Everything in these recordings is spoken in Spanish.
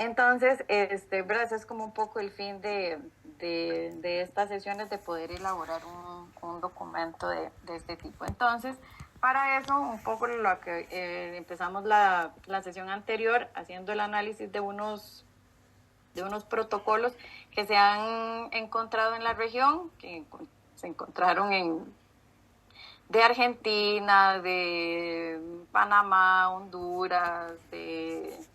Entonces, ¿verdad? Ese es como un poco el fin de estas sesiones, de poder elaborar un documento de este tipo. Entonces, para eso, un poco lo que empezamos la sesión anterior, haciendo el análisis de unos protocolos que se han encontrado en la región, que se encontraron de Argentina, de Panamá, Honduras, de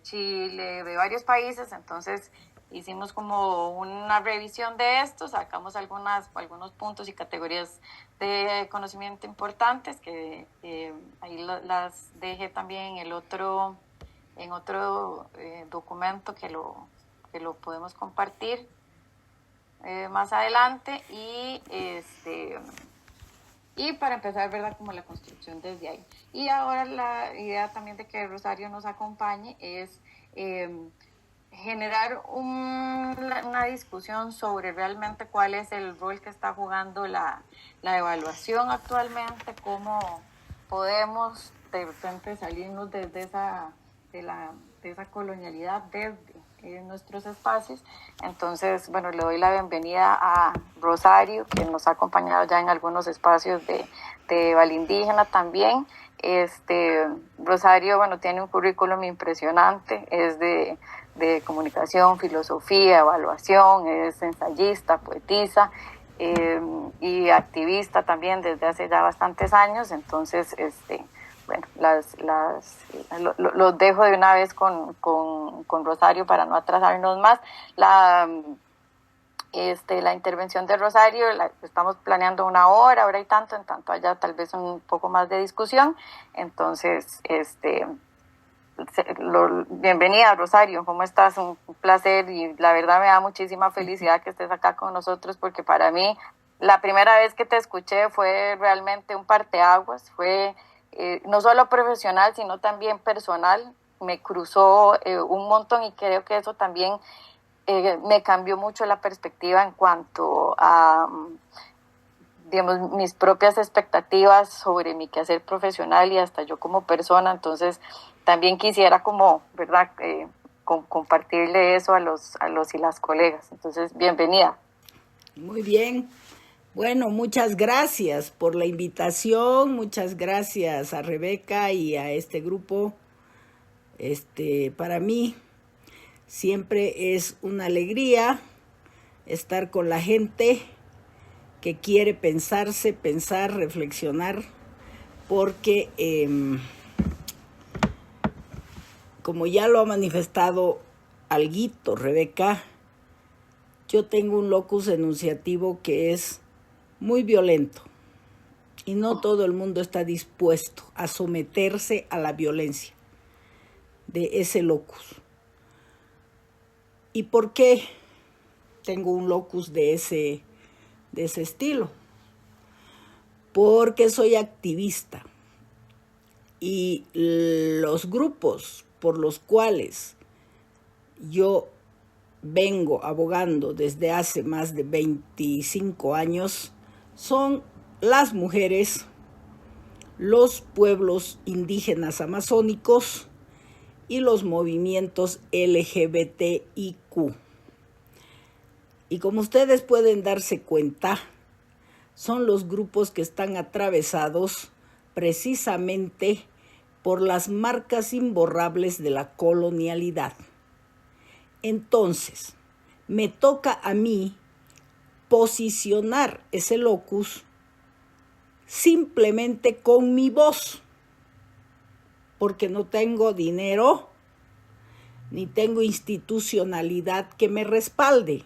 Chile, de varios países. Entonces hicimos como una revisión de esto, sacamos algunos puntos y categorías de conocimiento importantes que ahí las dejé también en otro documento que lo podemos compartir más adelante. Y para empezar, ¿verdad? Como la construcción desde ahí. Y ahora la idea también de que Rosario nos acompañe es generar una discusión sobre realmente cuál es el rol que está jugando la evaluación actualmente, cómo podemos de repente salirnos desde esa colonialidad desde nuestros espacios. Entonces, bueno, le doy la bienvenida a Rosario, que nos ha acompañado ya en algunos espacios de Valindígena también. Rosario, bueno, tiene un currículum impresionante, es de comunicación, filosofía, evaluación, es ensayista, poetisa y activista también desde hace ya bastantes años. Entonces, bueno, los dejo de una vez con Rosario para no atrasarnos más. La intervención de Rosario estamos planeando una hora y tanto, en tanto haya tal vez un poco más de discusión. Entonces, bienvenida, Rosario, ¿cómo estás? Un placer, y la verdad me da muchísima felicidad que estés acá con nosotros, porque para mí la primera vez que te escuché fue realmente un parteaguas, fue no solo profesional, sino también personal. Me cruzó un montón, y creo que eso también me cambió mucho la perspectiva en cuanto a, digamos, mis propias expectativas sobre mi quehacer profesional y hasta yo como persona. Entonces, también quisiera como, ¿verdad?, compartirle eso a los y las colegas. Entonces, bienvenida. Muy bien. Bueno, muchas gracias por la invitación, muchas gracias a Rebeca y a este grupo. Para mí siempre es una alegría estar con la gente que quiere pensar, reflexionar, porque como ya lo ha manifestado alguito Rebeca, yo tengo un locus enunciativo que es muy violento, y no todo el mundo está dispuesto a someterse a la violencia de ese locus. ¿Y por qué tengo un locus de ese estilo? Porque soy activista, y los grupos por los cuales yo vengo abogando desde hace más de 25 años son las mujeres, los pueblos indígenas amazónicos y los movimientos LGBTIQ. Y como ustedes pueden darse cuenta, son los grupos que están atravesados precisamente por las marcas imborrables de la colonialidad. Entonces, me toca a mí posicionar ese locus simplemente con mi voz, porque no tengo dinero ni tengo institucionalidad que me respalde.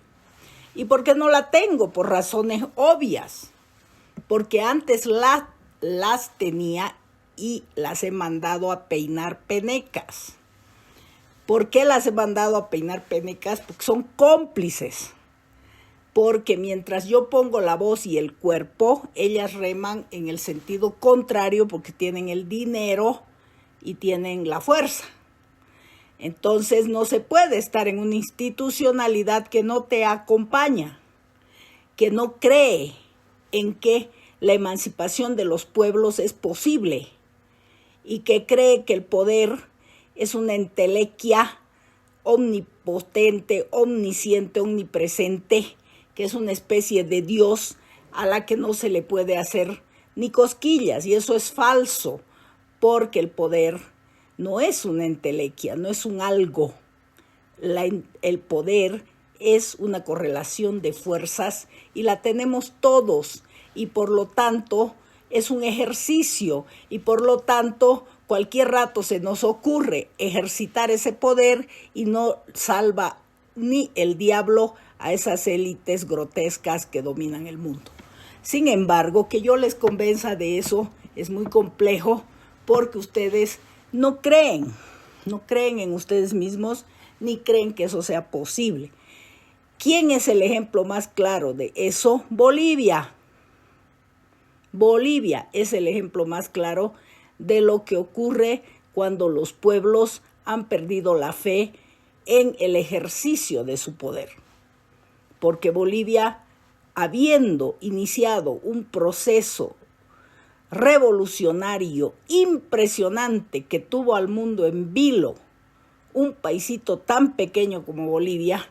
¿Y por qué no la tengo? Por razones obvias, porque antes las tenía y las he mandado a peinar penecas. ¿Por qué las he mandado a peinar penecas? Porque son cómplices. Porque mientras yo pongo la voz y el cuerpo, ellas reman en el sentido contrario, porque tienen el dinero y tienen la fuerza. Entonces no se puede estar en una institucionalidad que no te acompaña, que no cree en que la emancipación de los pueblos es posible, y que cree que el poder es una entelequia omnipotente, omnisciente, omnipresente, que es una especie de Dios a la que no se le puede hacer ni cosquillas, y eso es falso, porque el poder no es una entelequia, no es un algo. El poder es una correlación de fuerzas y la tenemos todos, y por lo tanto es un ejercicio, y por lo tanto cualquier rato se nos ocurre ejercitar ese poder y no salva ni el diablo a esas élites grotescas que dominan el mundo. Sin embargo, que yo les convenza de eso es muy complejo, porque ustedes no creen en ustedes mismos, ni creen que eso sea posible. ¿Quién es el ejemplo más claro de eso? Bolivia. Bolivia es el ejemplo más claro de lo que ocurre cuando los pueblos han perdido la fe en el ejercicio de su poder. Porque Bolivia, habiendo iniciado un proceso revolucionario impresionante que tuvo al mundo en vilo, un paisito tan pequeño como Bolivia,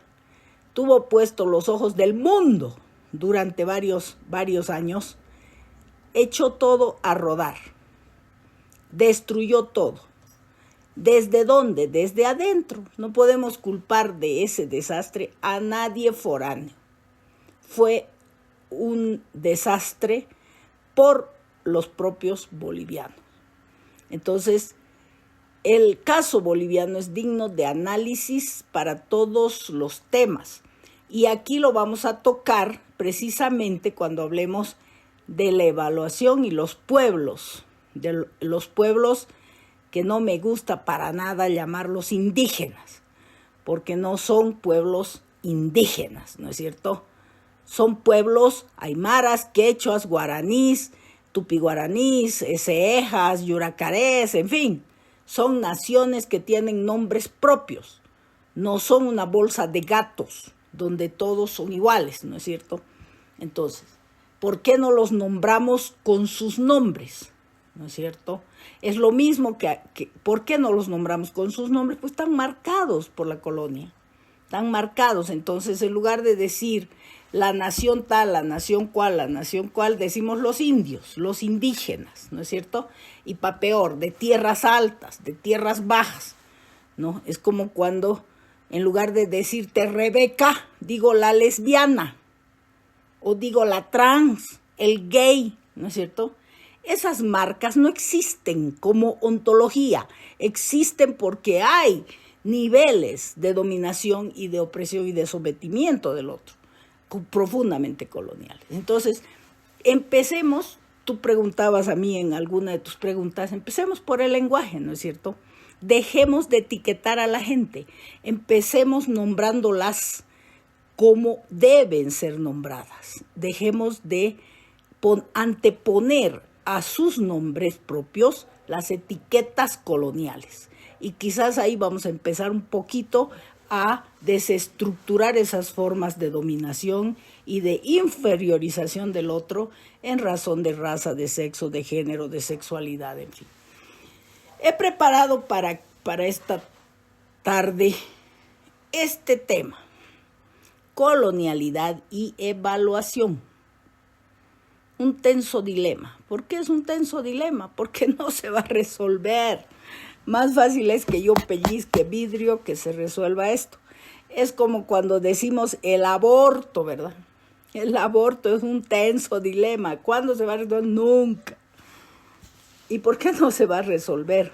tuvo puestos los ojos del mundo durante varios años, echó todo a rodar, destruyó todo. ¿Desde dónde? Desde adentro. No podemos culpar de ese desastre a nadie foráneo. Fue un desastre por los propios bolivianos. Entonces, el caso boliviano es digno de análisis para todos los temas. Y aquí lo vamos a tocar precisamente cuando hablemos de la evaluación y los pueblos, de los pueblos que no me gusta para nada llamarlos indígenas, porque no son pueblos indígenas, ¿no es cierto? Son pueblos aymaras, quechuas, guaraníes, tupiguaraníes, seejas, yuracarés, en fin, son naciones que tienen nombres propios, no son una bolsa de gatos donde todos son iguales, ¿no es cierto? Entonces, ¿por qué no los nombramos con sus nombres? ¿No es cierto? Es lo mismo que ¿por qué no los nombramos con sus nombres? Pues están marcados por la colonia, están marcados. Entonces, en lugar de decir la nación tal, la nación cual, decimos los indios, los indígenas, ¿no es cierto? Y para peor, de tierras altas, de tierras bajas, ¿no? Es como cuando, en lugar de decirte Rebeca, digo la lesbiana, o digo la trans, el gay, ¿no es cierto? Esas marcas no existen como ontología, existen porque hay niveles de dominación y de opresión y de sometimiento del otro, profundamente coloniales. Entonces, empecemos, tú preguntabas a mí en alguna de tus preguntas, empecemos por el lenguaje, ¿no es cierto? Dejemos de etiquetar a la gente, empecemos nombrándolas como deben ser nombradas, dejemos de anteponer a sus nombres propios las etiquetas coloniales. Y quizás ahí vamos a empezar un poquito a desestructurar esas formas de dominación y de inferiorización del otro en razón de raza, de sexo, de género, de sexualidad, en fin. He preparado para esta tarde este tema: colonialidad y evaluación. Un tenso dilema. ¿Por qué es un tenso dilema? Porque no se va a resolver. Más fácil es que yo pellizque vidrio que se resuelva esto. Es como cuando decimos el aborto, ¿verdad? El aborto es un tenso dilema. ¿Cuándo se va a resolver? Nunca. ¿Y por qué no se va a resolver?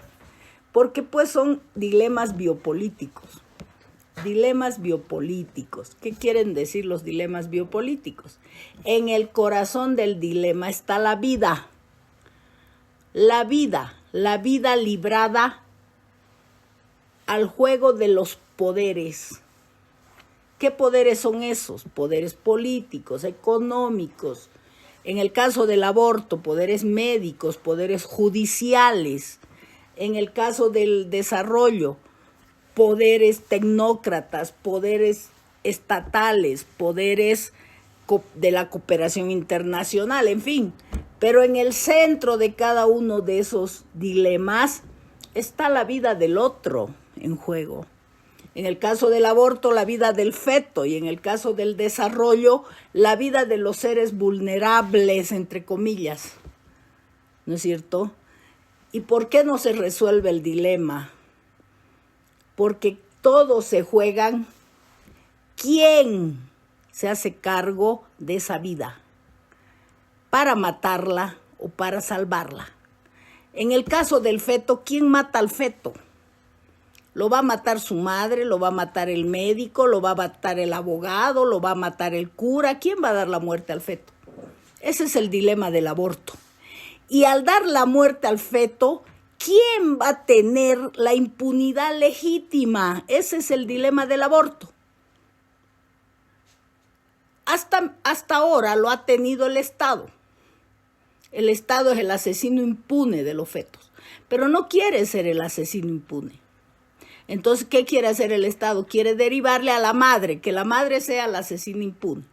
Porque pues son dilemas biopolíticos. Dilemas biopolíticos. ¿Qué quieren decir los dilemas biopolíticos? En el corazón del dilema está la vida. La vida librada al juego de los poderes. ¿Qué poderes son esos? Poderes políticos, económicos. En el caso del aborto, poderes médicos, poderes judiciales. En el caso del desarrollo, poderes tecnócratas, poderes estatales, poderes de la cooperación internacional, en fin. Pero en el centro de cada uno de esos dilemas está la vida del otro en juego. En el caso del aborto, la vida del feto, y en el caso del desarrollo, la vida de los seres vulnerables, entre comillas. ¿No es cierto? ¿Y por qué no se resuelve el dilema? Porque todos se juegan quién se hace cargo de esa vida, para matarla o para salvarla. En el caso del feto, ¿quién mata al feto? Lo va a matar su madre, lo va a matar el médico, lo va a matar el abogado, lo va a matar el cura. ¿Quién va a dar la muerte al feto? Ese es el dilema del aborto. Y al dar la muerte al feto, ¿quién va a tener la impunidad legítima? Ese es el dilema del aborto. Hasta ahora lo ha tenido el Estado. El Estado es el asesino impune de los fetos, pero no quiere ser el asesino impune. Entonces, ¿qué quiere hacer el Estado? Quiere derivarle a la madre, que la madre sea la asesina impune.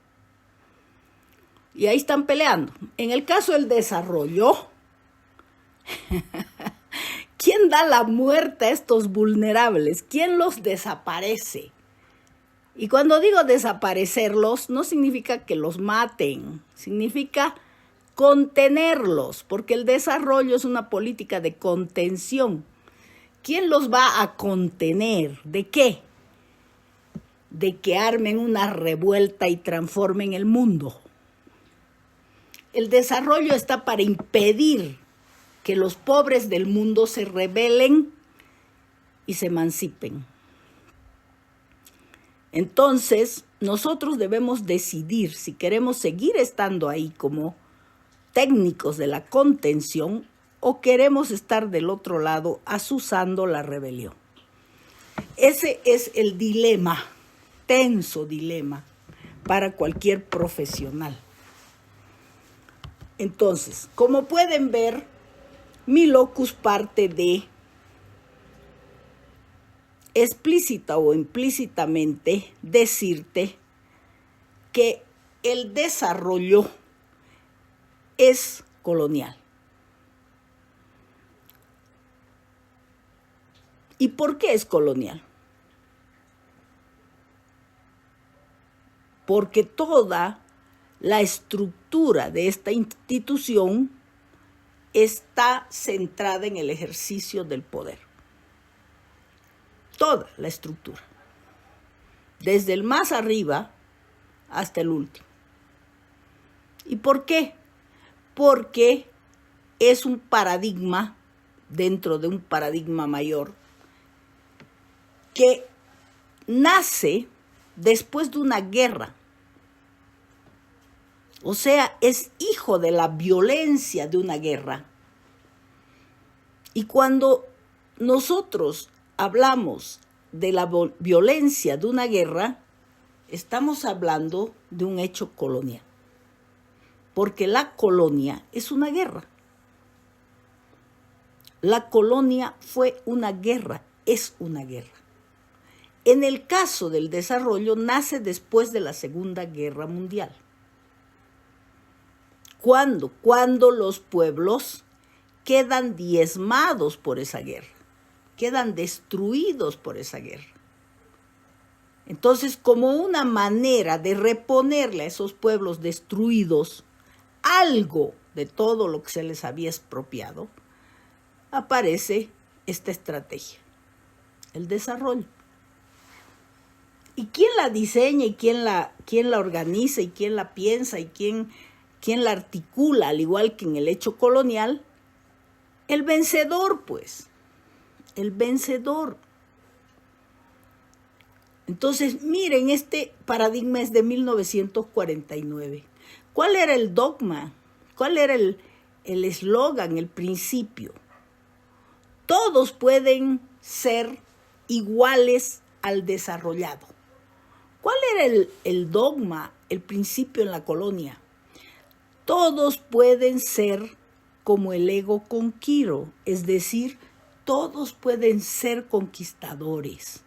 Y ahí están peleando. En el caso del desarrollo, ¿quién da la muerte a estos vulnerables? ¿Quién los desaparece? Y cuando digo desaparecerlos, no significa que los maten, significa contenerlos, porque el desarrollo es una política de contención. ¿Quién los va a contener? ¿De qué? De que armen una revuelta y transformen el mundo. El desarrollo está para impedir que los pobres del mundo se rebelen y se emancipen. Entonces, nosotros debemos decidir si queremos seguir estando ahí como técnicos de la contención o queremos estar del otro lado azuzando la rebelión. Ese es el dilema, tenso dilema para cualquier profesional. Entonces, como pueden ver, mi locus parte de explícita o implícitamente decirte que el desarrollo es colonial. ¿Y por qué es colonial? Porque toda la estructura de esta institución está centrada en el ejercicio del poder. Toda la estructura. Desde el más arriba hasta el último. ¿Y por qué? Porque es un paradigma dentro de un paradigma mayor que nace después de una guerra. O sea, es hijo de la violencia de una guerra. Y cuando nosotros hablamos de la violencia de una guerra, estamos hablando de un hecho colonial. Porque la colonia es una guerra. La colonia fue una guerra, es una guerra. En el caso del desarrollo, nace después de la Segunda Guerra Mundial. ¿Cuándo? Cuando los pueblos quedan diezmados por esa guerra, quedan destruidos por esa guerra. Entonces, como una manera de reponerle a esos pueblos destruidos algo de todo lo que se les había expropiado, aparece esta estrategia, el desarrollo. ¿Y quién la diseña y quién la organiza y quién la piensa y quién la articula, al igual que en el hecho colonial? El vencedor, pues. El vencedor. Entonces, miren, este paradigma es de 1949. ¿Cuál era el dogma? ¿Cuál era el eslogan, el principio? Todos pueden ser iguales al desarrollado. ¿Cuál era el dogma, el principio en la colonia? Todos pueden ser como el ego conquiro, es decir, todos pueden ser conquistadores,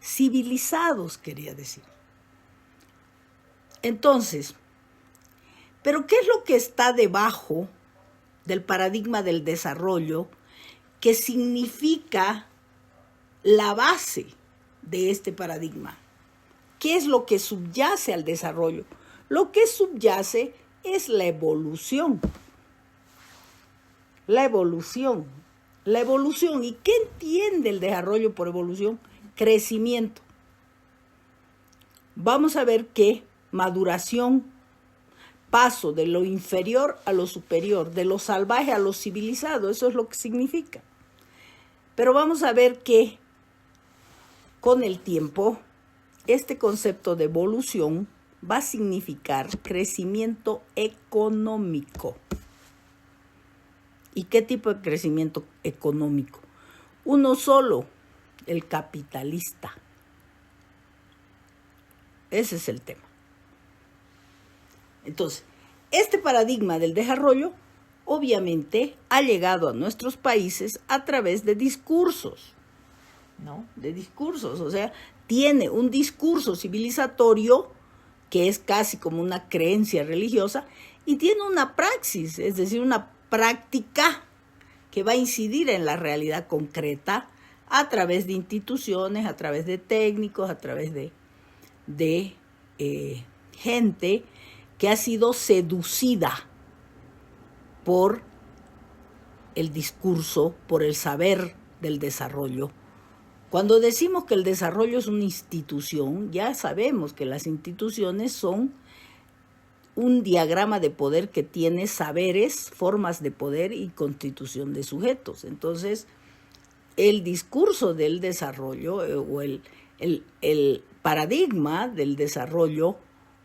civilizados, quería decir. Entonces, ¿pero qué es lo que está debajo del paradigma del desarrollo, que significa la base de este paradigma? ¿Qué es lo que subyace al desarrollo? Lo que subyace es la evolución. La evolución. La evolución. ¿Y qué entiende el desarrollo por evolución? Crecimiento. Vamos a ver que maduración, paso de lo inferior a lo superior, de lo salvaje a lo civilizado, eso es lo que significa. Pero vamos a ver que con el tiempo, este concepto de evolución va a significar crecimiento económico. ¿Y qué tipo de crecimiento económico? Uno solo, el capitalista. Ese es el tema. Entonces, este paradigma del desarrollo obviamente ha llegado a nuestros países a través de discursos, ¿no? De discursos, o sea, tiene un discurso civilizatorio que es casi como una creencia religiosa y tiene una praxis, es decir, una práctica que va a incidir en la realidad concreta a través de instituciones, a través de técnicos, a través de gente que ha sido seducida por el discurso, por el saber del desarrollo. Cuando decimos que el desarrollo es una institución, ya sabemos que las instituciones son un diagrama de poder que tiene saberes, formas de poder y constitución de sujetos. Entonces, el discurso del desarrollo o el paradigma del desarrollo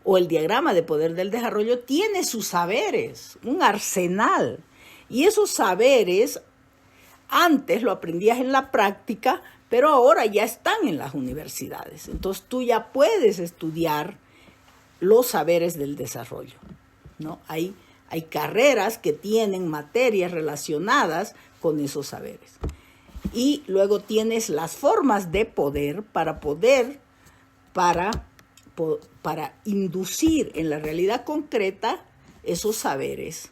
o el diagrama de poder del desarrollo tiene sus saberes, un arsenal. Y esos saberes antes lo aprendías en la práctica, pero ahora ya están en las universidades. Entonces tú ya puedes estudiar los saberes del desarrollo, ¿no? Hay carreras que tienen materias relacionadas con esos saberes. Y luego tienes las formas de poder para inducir en la realidad concreta esos saberes.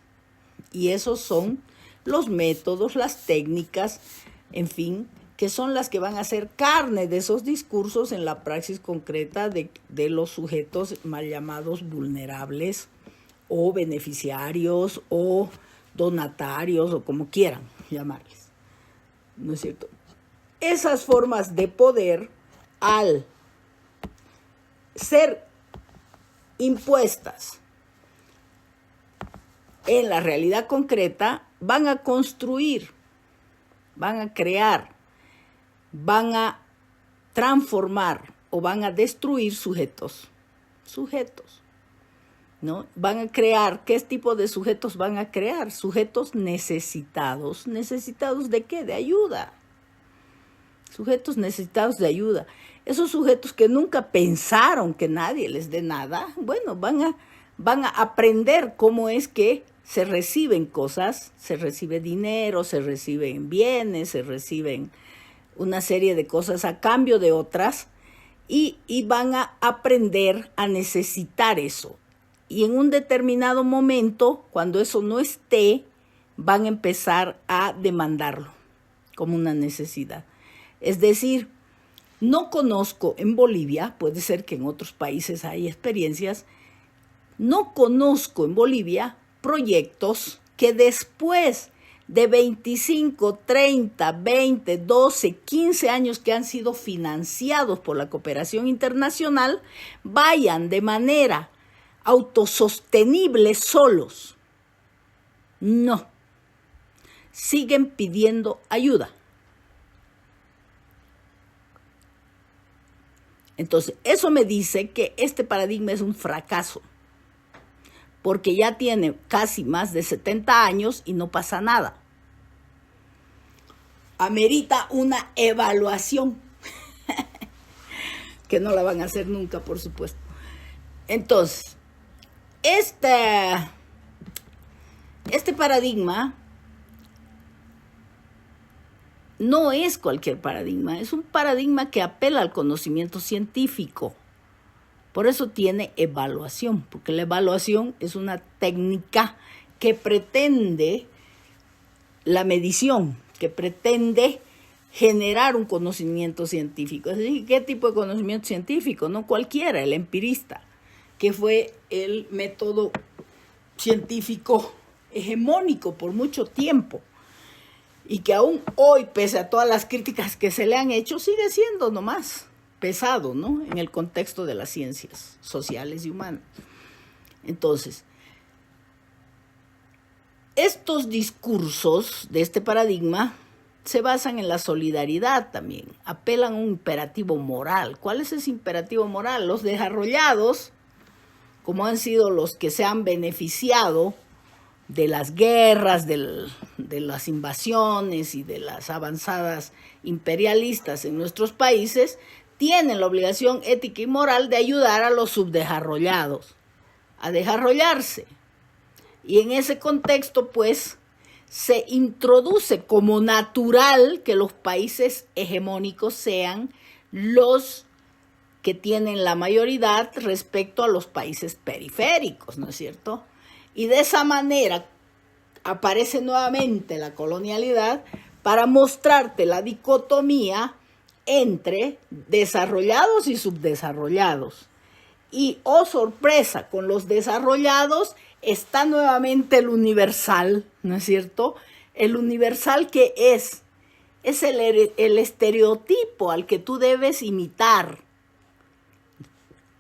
Y esos son los métodos, las técnicas, en fin, que son las que van a hacer carne de esos discursos en la praxis concreta de los sujetos mal llamados vulnerables o beneficiarios o donatarios o como quieran llamarles. ¿No es cierto? Esas formas de poder, al ser impuestas en la realidad concreta, van a construir, van a crear, van a transformar o van a destruir sujetos, ¿no? Van a crear, ¿qué tipo de sujetos van a crear? Sujetos necesitados. ¿Necesitados de qué? De ayuda. Sujetos necesitados de ayuda. Esos sujetos que nunca pensaron que nadie les dé nada, bueno, van a aprender cómo es que se reciben cosas, se recibe dinero, se reciben bienes, se reciben una serie de cosas a cambio de otras y van a aprender a necesitar eso. Y en un determinado momento, cuando eso no esté, van a empezar a demandarlo como una necesidad. Es decir, no conozco en Bolivia, puede ser que en otros países hay experiencias, no conozco en Bolivia proyectos que después de 25, 30, 20, 12, 15 años que han sido financiados por la cooperación internacional, vayan de manera autosostenible solos. No. Siguen pidiendo ayuda. Entonces, eso me dice que este paradigma es un fracaso, porque ya tiene casi más de 70 años y no pasa nada. Amerita una evaluación, que no la van a hacer nunca, por supuesto. Entonces, este paradigma no es cualquier paradigma, es un paradigma que apela al conocimiento científico. Por eso tiene evaluación, porque la evaluación es una técnica que pretende la medición, que pretende generar un conocimiento científico. Es decir, ¿qué tipo de conocimiento científico? No cualquiera, el empirista, que fue el método científico hegemónico por mucho tiempo y que aún hoy, pese a todas las críticas que se le han hecho, sigue siendo nomás pesado, ¿no? En el contexto de las ciencias sociales y humanas. Entonces, estos discursos de este paradigma se basan en la solidaridad también, apelan a un imperativo moral. ¿Cuál es ese imperativo moral? Los desarrollados, como han sido los que se han beneficiado de las guerras, de las invasiones y de las avanzadas imperialistas en nuestros países, tienen la obligación ética y moral de ayudar a los subdesarrollados a desarrollarse. Y en ese contexto, pues, se introduce como natural que los países hegemónicos sean los que tienen la mayoría respecto a los países periféricos, ¿no es cierto? Y de esa manera aparece nuevamente la colonialidad para mostrarte la dicotomía entre desarrollados y subdesarrollados. Y, oh sorpresa, con los desarrollados está nuevamente el universal, ¿no es cierto? El universal que es el estereotipo al que tú debes imitar,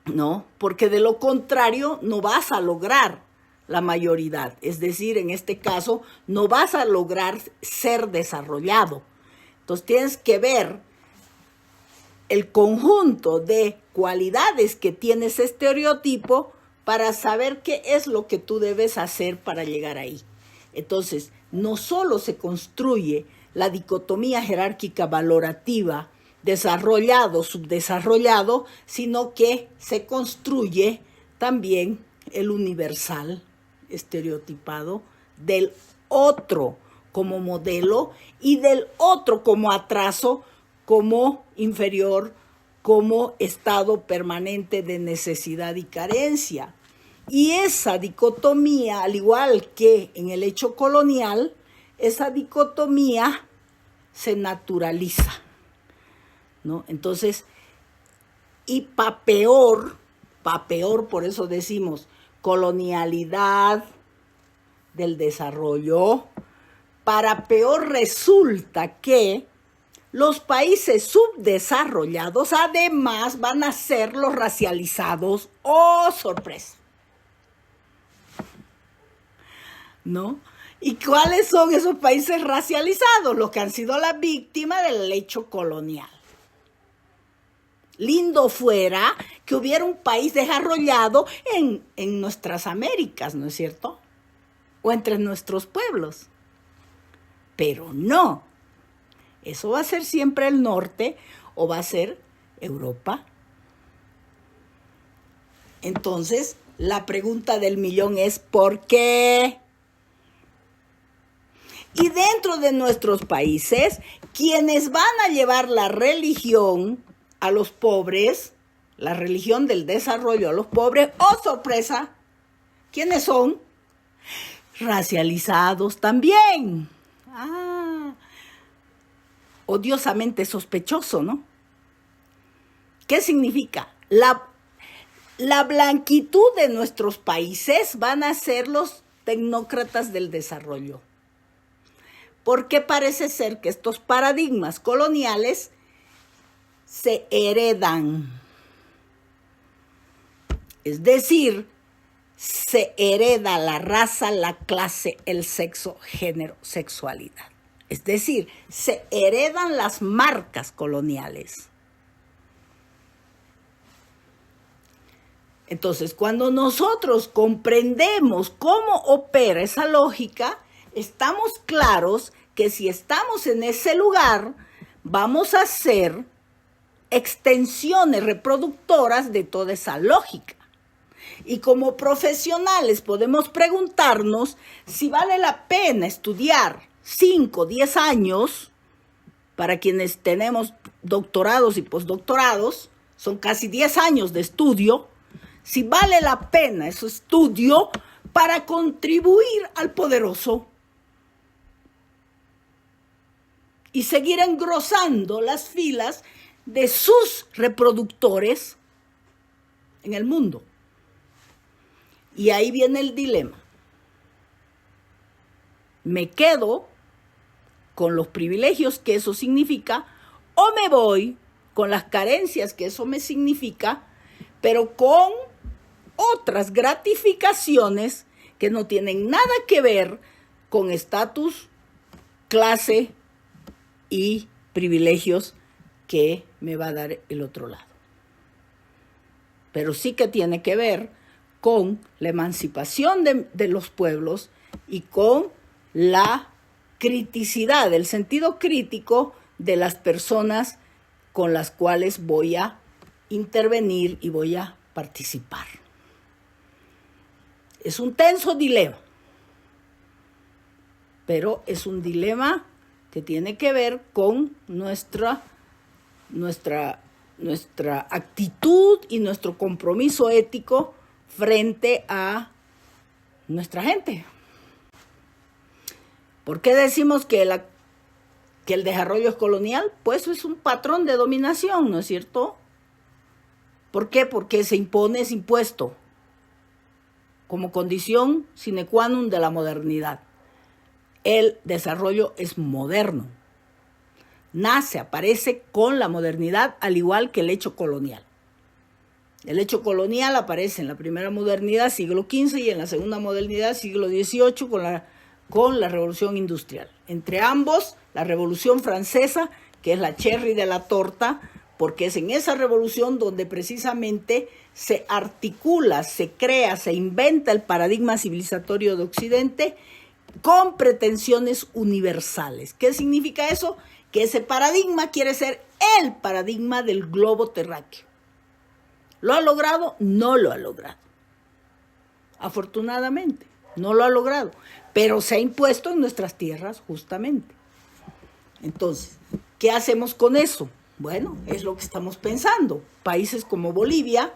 ¿no? Porque de lo contrario no vas a lograr la mayoridad. Es decir, en este caso, no vas a lograr ser desarrollado. Entonces tienes que ver el conjunto de cualidades que tiene ese estereotipo para saber qué es lo que tú debes hacer para llegar ahí. Entonces, no solo se construye la dicotomía jerárquica valorativa, desarrollado, subdesarrollado, sino que se construye también el universal estereotipado del otro como modelo y del otro como atraso, como inferior, como estado permanente de necesidad y carencia. Y esa dicotomía, al igual que en el hecho colonial, esa dicotomía se naturaliza, ¿no? Entonces, y pa' peor, por eso decimos colonialidad del desarrollo, para peor resulta que los países subdesarrollados además van a ser los racializados. ¡Oh, sorpresa! ¿No? ¿Y cuáles son esos países racializados? Los que han sido la víctima del hecho colonial. Lindo fuera que hubiera un país desarrollado en nuestras Américas, ¿no es cierto? O entre nuestros pueblos. Pero no. ¿Eso va a ser siempre el norte o va a ser Europa? Entonces, la pregunta del millón es ¿por qué? Y dentro de nuestros países, quienes van a llevar la religión a los pobres, la religión del desarrollo a los pobres, ¡oh sorpresa! ¿Quiénes son? Racializados también. Odiosamente sospechoso, ¿no? ¿Qué significa? La blanquitud de nuestros países van a ser los tecnócratas del desarrollo. Porque parece ser que estos paradigmas coloniales se heredan. Es decir, se hereda la raza, la clase, el sexo, género, sexualidad. Es decir, se heredan las marcas coloniales. Entonces, cuando nosotros comprendemos cómo opera esa lógica, estamos claros que si estamos en ese lugar, vamos a ser extensiones reproductoras de toda esa lógica. Y como profesionales podemos preguntarnos si vale la pena estudiar 5, 10 años, para quienes tenemos doctorados y postdoctorados, son casi 10 años de estudio, si vale la pena ese estudio para contribuir al poderoso. y seguir engrosando las filas de sus reproductores en el mundo. Y ahí viene el dilema. ¿Me quedo con los privilegios que eso significa o me voy con las carencias que eso me significa, pero con otras gratificaciones que no tienen nada que ver con estatus, clase y privilegios que me va a dar el otro lado? Pero sí que tiene que ver con la emancipación de los pueblos y con la criticidad, el sentido crítico de las personas con las cuales voy a intervenir y voy a participar. Es un tenso dilema, pero es un dilema que tiene que ver con nuestra actitud y nuestro compromiso ético frente a nuestra gente. ¿Por qué decimos que el desarrollo es colonial? Pues es un patrón de dominación, ¿no es cierto? ¿Por qué? Porque se impone, es impuesto como condición sine qua non de la modernidad. El desarrollo es moderno. Nace, aparece con la modernidad, al igual que el hecho colonial. El hecho colonial aparece en la primera modernidad, siglo XV, y en la segunda modernidad, siglo XVIII, con la revolución industrial. Entre ambos, la revolución francesa, que es la cherry de la torta, porque es en esa revolución donde precisamente se articula, se crea, se inventa el paradigma civilizatorio de Occidente con pretensiones universales. ¿Qué significa eso? Que ese paradigma quiere ser el paradigma del globo terráqueo. ¿Lo ha logrado? No lo ha logrado. Afortunadamente, no lo ha logrado, pero se ha impuesto en nuestras tierras justamente. Entonces, ¿qué hacemos con eso? Bueno, es lo que estamos pensando. Países como Bolivia,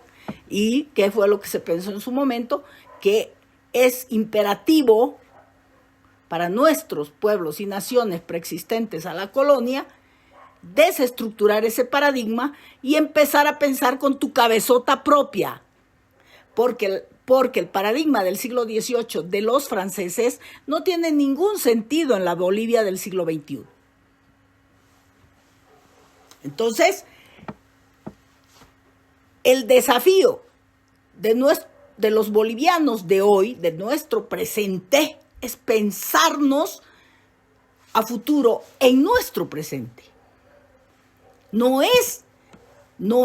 y qué fue lo que se pensó en su momento, que es imperativo para nuestros pueblos y naciones preexistentes a la colonia desestructurar ese paradigma y empezar a pensar con tu cabezota propia. Porque el paradigma del siglo XVIII de los franceses no tiene ningún sentido en la Bolivia del siglo XXI. Entonces, el desafío de los bolivianos de hoy, de nuestro presente, es pensarnos a futuro en nuestro presente. No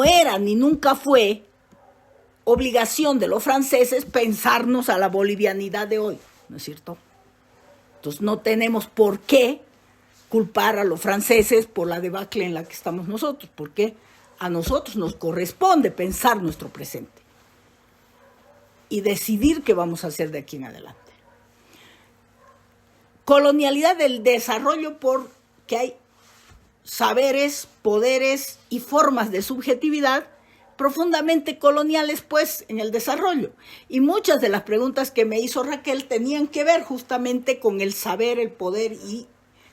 era ni nunca fue obligación de los franceses pensarnos a la bolivianidad de hoy, ¿no es cierto? Entonces no tenemos por qué culpar a los franceses por la debacle en la que estamos nosotros, porque a nosotros nos corresponde pensar nuestro presente y decidir qué vamos a hacer de aquí en adelante. Colonialidad del desarrollo, porque hay saberes, poderes y formas de subjetividad profundamente coloniales, pues, en el desarrollo. Y muchas de las preguntas que me hizo Raquel tenían que ver justamente con el saber, el poder y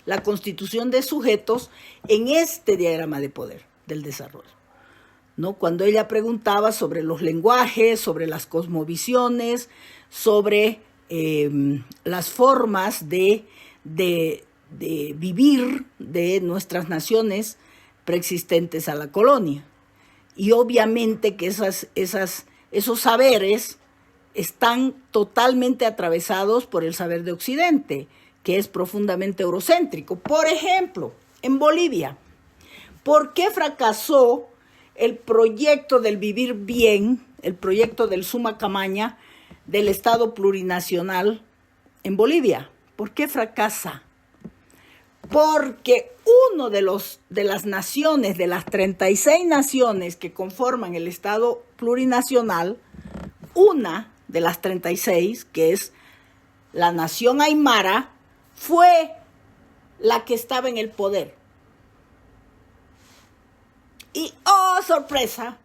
la constitución de sujetos en este diagrama de poder del desarrollo, ¿no? Cuando ella preguntaba sobre los lenguajes, sobre las cosmovisiones, sobre las formas de vivir de nuestras naciones preexistentes a la colonia. Y obviamente que esos saberes están totalmente atravesados por el saber de Occidente, que es profundamente eurocéntrico. Por ejemplo, en Bolivia, ¿por qué fracasó el proyecto del vivir bien, el proyecto del Suma Camaña, del Estado plurinacional en Bolivia? ¿Por qué fracasa? Porque uno de las naciones, de las 36 naciones que conforman el Estado plurinacional, una de las 36, que es la nación aymara, fue la que estaba en el poder. Y, ¡oh, sorpresa!,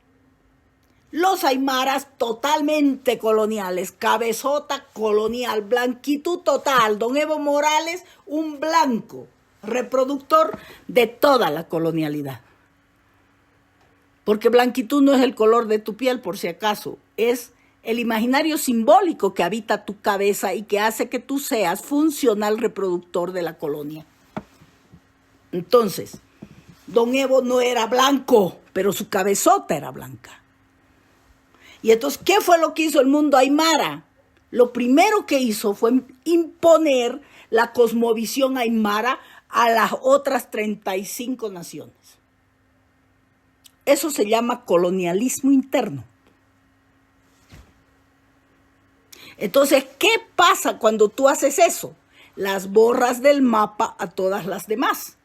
los aymaras totalmente coloniales, cabezota colonial, blanquitud total, don Evo Morales, un blanco, reproductor de toda la colonialidad. Porque blanquitud no es el color de tu piel, por si acaso, es el imaginario simbólico que habita tu cabeza y que hace que tú seas funcional reproductor de la colonia. Entonces, don Evo no era blanco, pero su cabezota era blanca. Y entonces, ¿qué fue lo que hizo el mundo aymara? Lo primero que hizo fue imponer la cosmovisión aymara a las otras 35 naciones. Eso se llama colonialismo interno. Entonces, ¿qué pasa cuando tú haces eso? Las borras del mapa a todas las demás.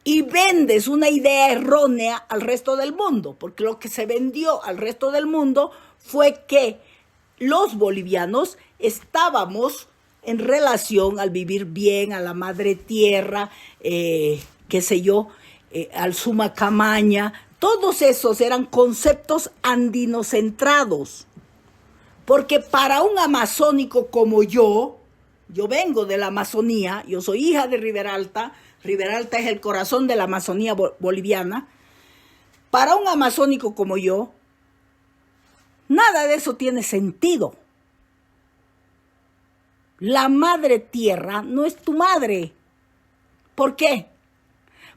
Y vendes una idea errónea al resto del mundo, porque lo que se vendió al resto del mundo fue que los bolivianos estábamos en relación al vivir bien, a la madre tierra, al Suma Camaña. Todos esos eran conceptos andinocentrados, porque para un amazónico como yo vengo de la Amazonía, yo soy hija de Riberalta es el corazón de la Amazonía boliviana. Para un amazónico como yo, nada de eso tiene sentido. La madre tierra no es tu madre. ¿Por qué?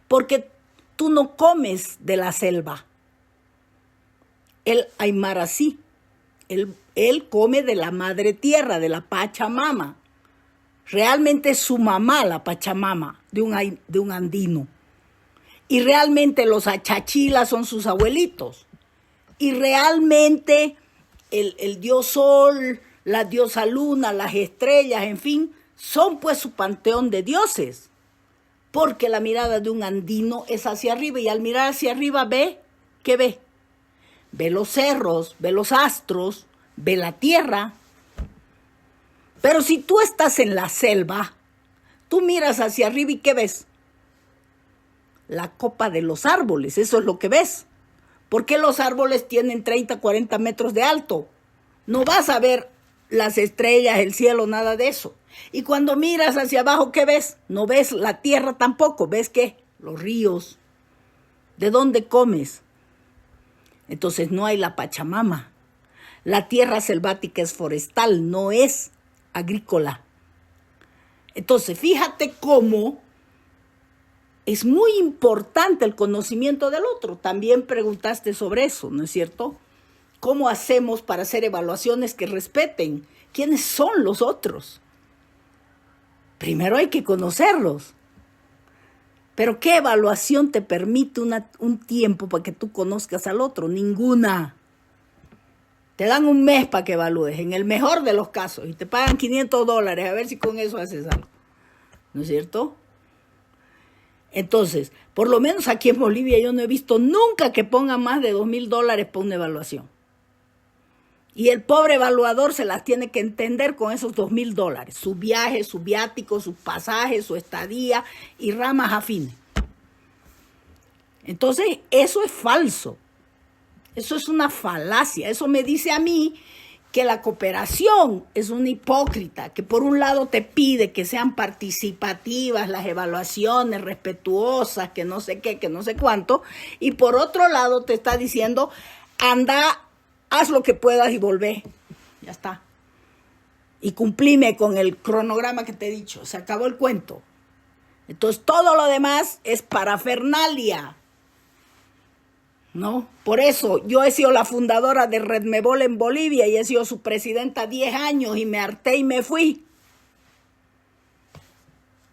Porque tú no comes de la selva. El aymara sí. Él come de la madre tierra, de la Pachamama. Realmente es su mamá, la Pachamama, de un andino. Y realmente los achachilas son sus abuelitos. Y realmente el dios sol, la diosa luna, las estrellas, en fin, son pues su panteón de dioses. Porque la mirada de un andino es hacia arriba, y al mirar hacia arriba ve, ¿qué ve? Ve los cerros, ve los astros, ve la tierra. Pero si tú estás en la selva, tú miras hacia arriba y ¿qué ves? La copa de los árboles, eso es lo que ves. ¿Por qué los árboles tienen 30, 40 metros de alto? No vas a ver las estrellas, el cielo, nada de eso. Y cuando miras hacia abajo, ¿qué ves? No ves la tierra tampoco, ¿ves qué? Los ríos. ¿De dónde comes? Entonces no hay la Pachamama. La tierra selvática es forestal, no es agrícola. Entonces, fíjate cómo es muy importante el conocimiento del otro. También preguntaste sobre eso, ¿no es cierto? ¿Cómo hacemos para hacer evaluaciones que respeten? ¿Quiénes son los otros? Primero hay que conocerlos. Pero ¿qué evaluación te permite un tiempo para que tú conozcas al otro? Ninguna. Te dan un mes para que evalúes, en el mejor de los casos, y te pagan $500, a ver si con eso haces algo. ¿No es cierto? Entonces, por lo menos aquí en Bolivia yo no he visto nunca que pongan más de $2,000 para una evaluación. Y el pobre evaluador se las tiene que entender con esos $2,000. Su viaje, su viático, sus pasajes, su estadía y ramas afines. Entonces, eso es falso. Eso es una falacia. Eso me dice a mí que la cooperación es una hipócrita, que por un lado te pide que sean participativas las evaluaciones, respetuosas, que no sé qué, que no sé cuánto, y por otro lado te está diciendo, anda, haz lo que puedas y volvé. Ya está. Y cumplime con el cronograma que te he dicho. Se acabó el cuento. Entonces todo lo demás es parafernalia. ¿No? Por eso yo he sido la fundadora de Redmebol en Bolivia y he sido su presidenta 10 años y me harté y me fui.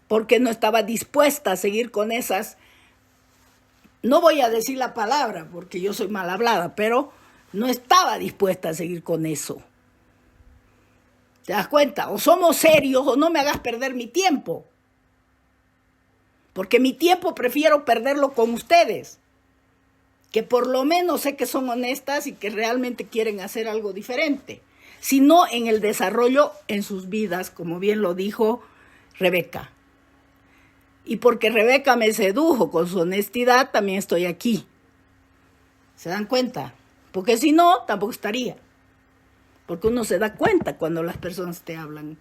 Porque no estaba dispuesta a seguir con esas, no voy a decir la palabra porque yo soy mal hablada, pero no estaba dispuesta a seguir con eso. ¿Te das cuenta? O somos serios o no me hagas perder mi tiempo. Porque mi tiempo prefiero perderlo con ustedes, que por lo menos sé que son honestas y que realmente quieren hacer algo diferente, sino en el desarrollo en sus vidas, como bien lo dijo Rebeca. Y porque Rebeca me sedujo con su honestidad, también estoy aquí. ¿Se dan cuenta? Porque si no, tampoco estaría. Porque uno se da cuenta cuando las personas te hablan,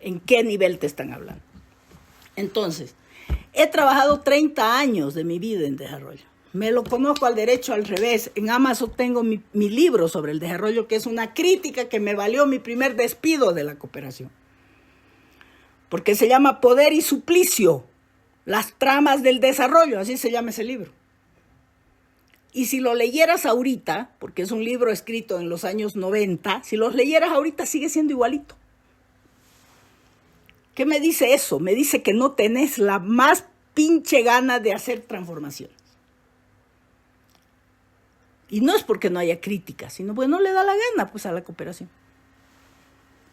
en qué nivel te están hablando. Entonces, he trabajado 30 años de mi vida en desarrollo. Me lo conozco al derecho al revés. En Amazon tengo mi libro sobre el desarrollo, que es una crítica que me valió mi primer despido de la cooperación. Porque se llama Poder y Suplicio, las tramas del desarrollo, así se llama ese libro. Y si lo leyeras ahorita, porque es un libro escrito en los años 90, si los leyeras ahorita sigue siendo igualito. ¿Qué me dice eso? Me dice que no tenés la más pinche gana de hacer transformaciones. Y no es porque no haya crítica, sino porque no le da la gana pues a la cooperación.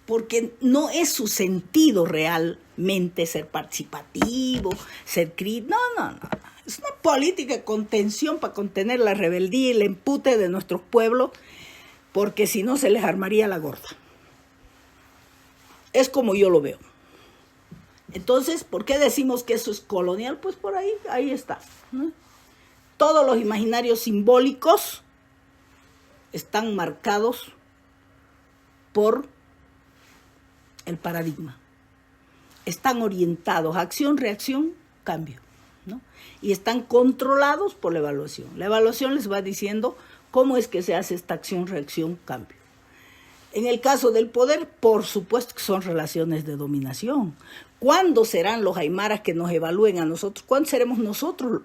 Porque no es su sentido realmente ser participativo, ser crítico. No. Es una política de contención para contener la rebeldía y el empute de nuestros pueblos, porque si no se les armaría la gorda. Es como yo lo veo. Entonces, ¿por qué decimos que eso es colonial? Pues por ahí está, ¿no? Todos los imaginarios simbólicos están marcados por el paradigma. Están orientados a acción, reacción, cambio, ¿no? Y están controlados por la evaluación. La evaluación les va diciendo cómo es que se hace esta acción, reacción, cambio. En el caso del poder, por supuesto que son relaciones de dominación. ¿Cuándo serán los aymaras que nos evalúen a nosotros? ¿Cuándo seremos nosotros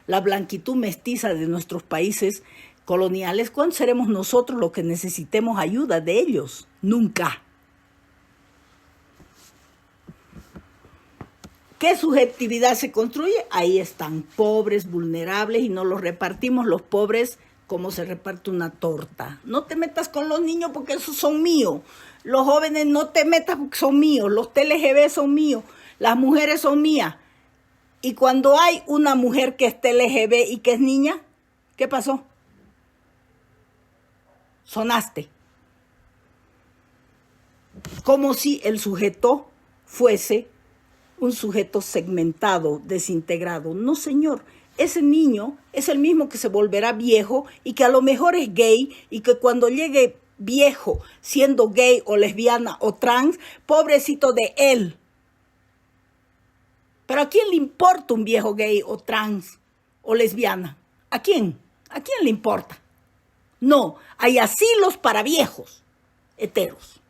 la blanquitud mestiza de nuestros países coloniales? ¿Cuándo seremos nosotros los que necesitemos ayuda de ellos? Nunca. ¿Qué subjetividad se construye? Ahí están pobres, vulnerables, y nos los repartimos los pobres como se reparte una torta. No te metas con los niños porque esos son míos. Los jóvenes no te metas porque son míos. Los TLGB son míos. Las mujeres son mías. Y cuando hay una mujer que es TLGB y que es niña, ¿qué pasó? Sonaste. Como si el sujeto fuese un sujeto segmentado, desintegrado. No, señor. Ese niño es el mismo que se volverá viejo y que a lo mejor es gay y que cuando llegue viejo siendo gay o lesbiana o trans, pobrecito de él. Pero ¿a quién le importa un viejo gay o trans o lesbiana? ¿A quién? ¿A quién le importa? No, hay asilos para viejos heteros.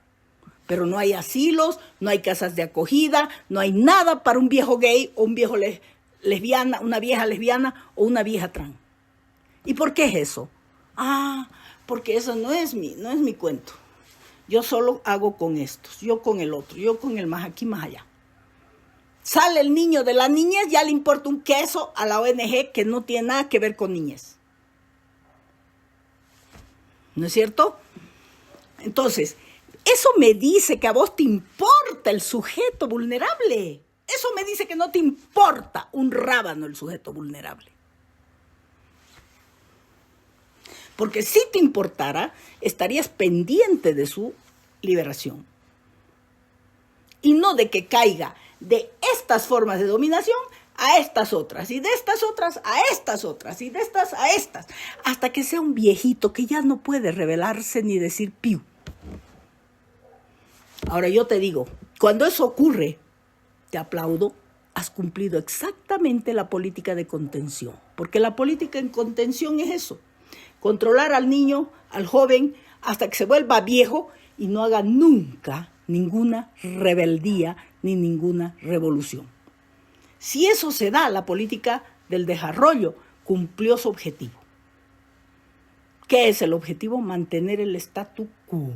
Pero no hay asilos, no hay casas de acogida, no hay nada para un viejo gay o un viejo lesbiana, una vieja lesbiana o una vieja trans. ¿Y por qué es eso? Porque eso no es mi cuento. Yo solo hago con estos, yo con el otro, yo con el más aquí, más allá. Sale el niño de la niñez, ya le importa un queso a la ONG que no tiene nada que ver con niñez. ¿No es cierto? Entonces, eso me dice que a vos te importa el sujeto vulnerable. Eso me dice que no te importa un rábano el sujeto vulnerable. Porque si te importara, estarías pendiente de su liberación. Y no de que caiga de estas formas de dominación a estas otras, y de estas otras a estas otras, y de estas a estas, hasta que sea un viejito que ya no puede rebelarse ni decir piu. Ahora yo te digo, cuando eso ocurre, te aplaudo, has cumplido exactamente la política de contención. Porque la política en contención es eso, controlar al niño, al joven, hasta que se vuelva viejo y no haga nunca ninguna rebeldía ni ninguna revolución. Si eso se da, la política del desarrollo cumplió su objetivo. ¿Qué es el objetivo? Mantener el statu quo.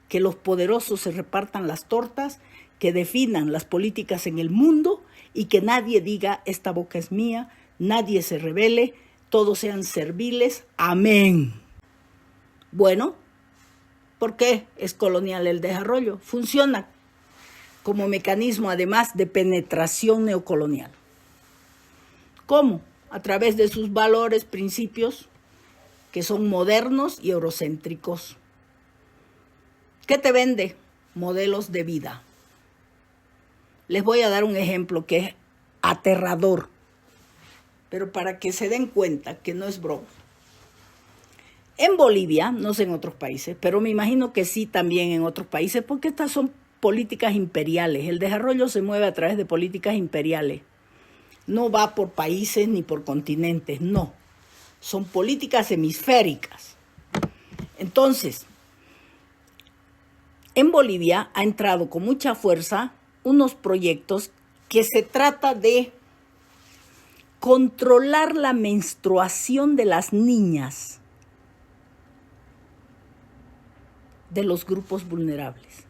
Que los poderosos se repartan las tortas, que definan las políticas en el mundo y que nadie diga esta boca es mía, nadie se rebele, todos sean serviles. Amén. Bueno, ¿por qué es colonial el desarrollo? Funciona como mecanismo además de penetración neocolonial. ¿Cómo? A través de sus valores, principios que son modernos y eurocéntricos. ¿Qué te vende? Modelos de vida. Les voy a dar un ejemplo que es aterrador, pero para que se den cuenta que no es broma. En Bolivia, no sé en otros países, pero me imagino que sí también en otros países, porque estas son políticas imperiales. El desarrollo se mueve a través de políticas imperiales. No va por países ni por continentes, no. Son políticas hemisféricas. Entonces, en Bolivia ha entrado con mucha fuerza unos proyectos que se trata de controlar la menstruación de las niñas de los grupos vulnerables.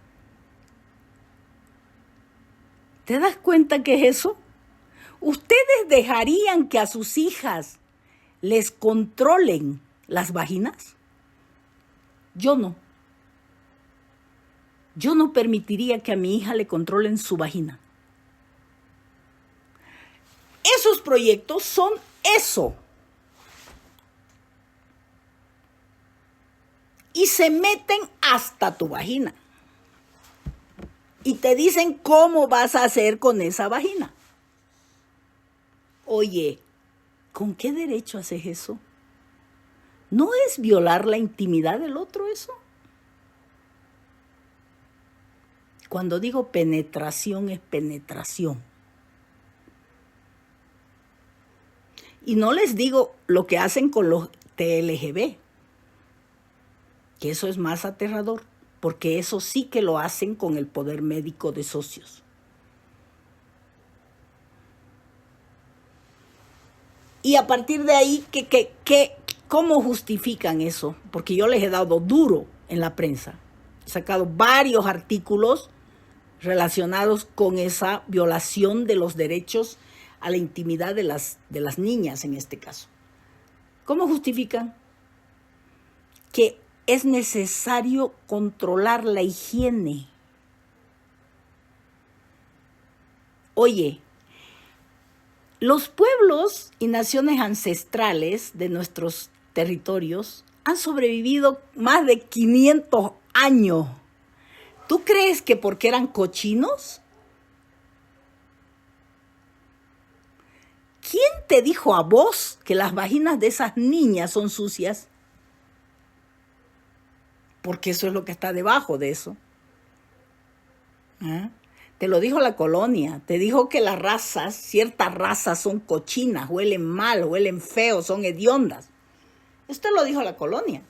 ¿Te das cuenta qué es eso? ¿Ustedes dejarían que a sus hijas les controlen las vaginas? Yo no. Yo no permitiría que a mi hija le controlen su vagina. Esos proyectos son eso. Y se meten hasta tu vagina. Y te dicen cómo vas a hacer con esa vagina. Oye, ¿con qué derecho haces eso? ¿No es violar la intimidad del otro eso? Cuando digo penetración, es penetración. Y no les digo lo que hacen con los TLGB, que eso es más aterrador, porque eso sí que lo hacen con el poder médico de socios. Y a partir de ahí, ¿cómo justifican eso? Porque yo les he dado duro en la prensa. He sacado varios artículos relacionados con esa violación de los derechos a la intimidad de las niñas en este caso. ¿Cómo justifican? Que es necesario controlar la higiene. Oye, los pueblos y naciones ancestrales de nuestros territorios han sobrevivido más de 500 años. ¿Tú crees que porque eran cochinos? ¿Quién te dijo a vos que las vaginas de esas niñas son sucias? Porque eso es lo que está debajo de eso. ¿Ah? Te lo dijo la colonia, te dijo que las razas, ciertas razas son cochinas, huelen mal, huelen feo, son hediondas. Esto lo dijo la colonia.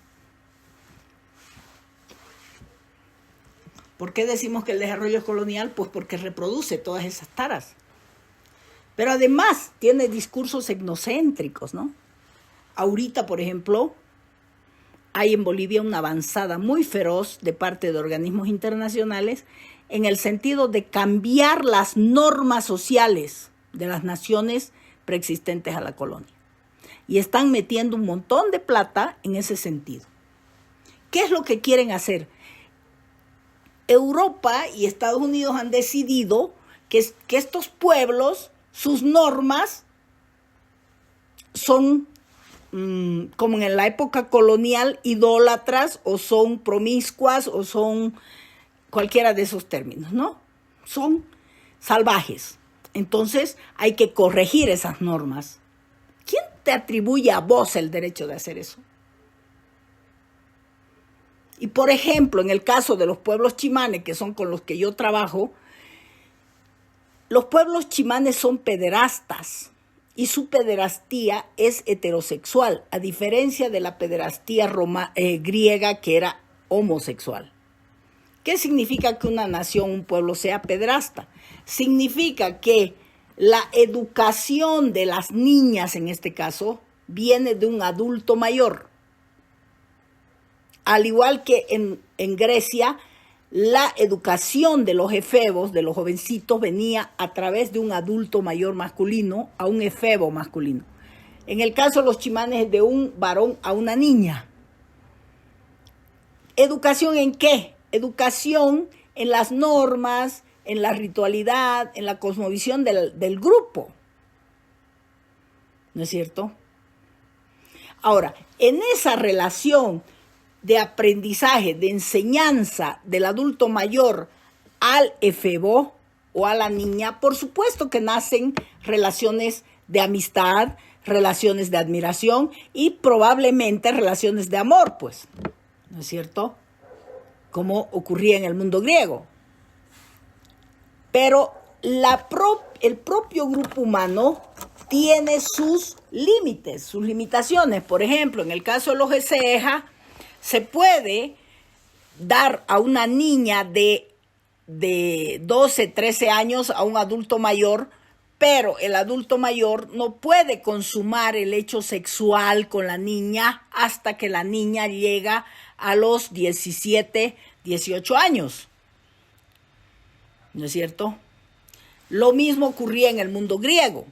¿Por qué decimos que el desarrollo es colonial? Pues porque reproduce todas esas taras. Pero además tiene discursos etnocéntricos, ¿no? Ahorita, por ejemplo, hay en Bolivia una avanzada muy feroz de parte de organismos internacionales en el sentido de cambiar las normas sociales de las naciones preexistentes a la colonia. Y están metiendo un montón de plata en ese sentido. ¿Qué es lo que quieren hacer? Europa y Estados Unidos han decidido que estos pueblos, sus normas son como en la época colonial, idólatras, o son promiscuas, o son cualquiera de esos términos, ¿no? Son salvajes. Entonces hay que corregir esas normas. ¿Quién te atribuye a vos el derecho de hacer eso? Y por ejemplo, en el caso de los pueblos chimanes, que son con los que yo trabajo, los pueblos chimanes son pederastas y su pederastía es heterosexual, a diferencia de la pederastía griega, que era homosexual. ¿Qué significa que una nación, un pueblo sea pederasta? Significa que la educación de las niñas, en este caso, viene de un adulto mayor. Al igual que en Grecia, la educación de los efebos, de los jovencitos, venía a través de un adulto mayor masculino a un efebo masculino. En el caso de los chimanes, de un varón a una niña. ¿Educación en qué? Educación en las normas, en la ritualidad, en la cosmovisión del grupo. ¿No es cierto? Ahora, en esa relación de aprendizaje, de enseñanza del adulto mayor al efebo o a la niña, por supuesto que nacen relaciones de amistad, relaciones de admiración y probablemente relaciones de amor, pues, ¿no es cierto? Como ocurría en el mundo griego. Pero el propio grupo humano tiene sus límites, sus limitaciones. Por ejemplo, en el caso de los ECEJA, se puede dar a una niña de 12, 13 años a un adulto mayor, pero el adulto mayor no puede consumar el hecho sexual con la niña hasta que la niña llega a los 17, 18 años. ¿No es cierto? Lo mismo ocurría en el mundo griego.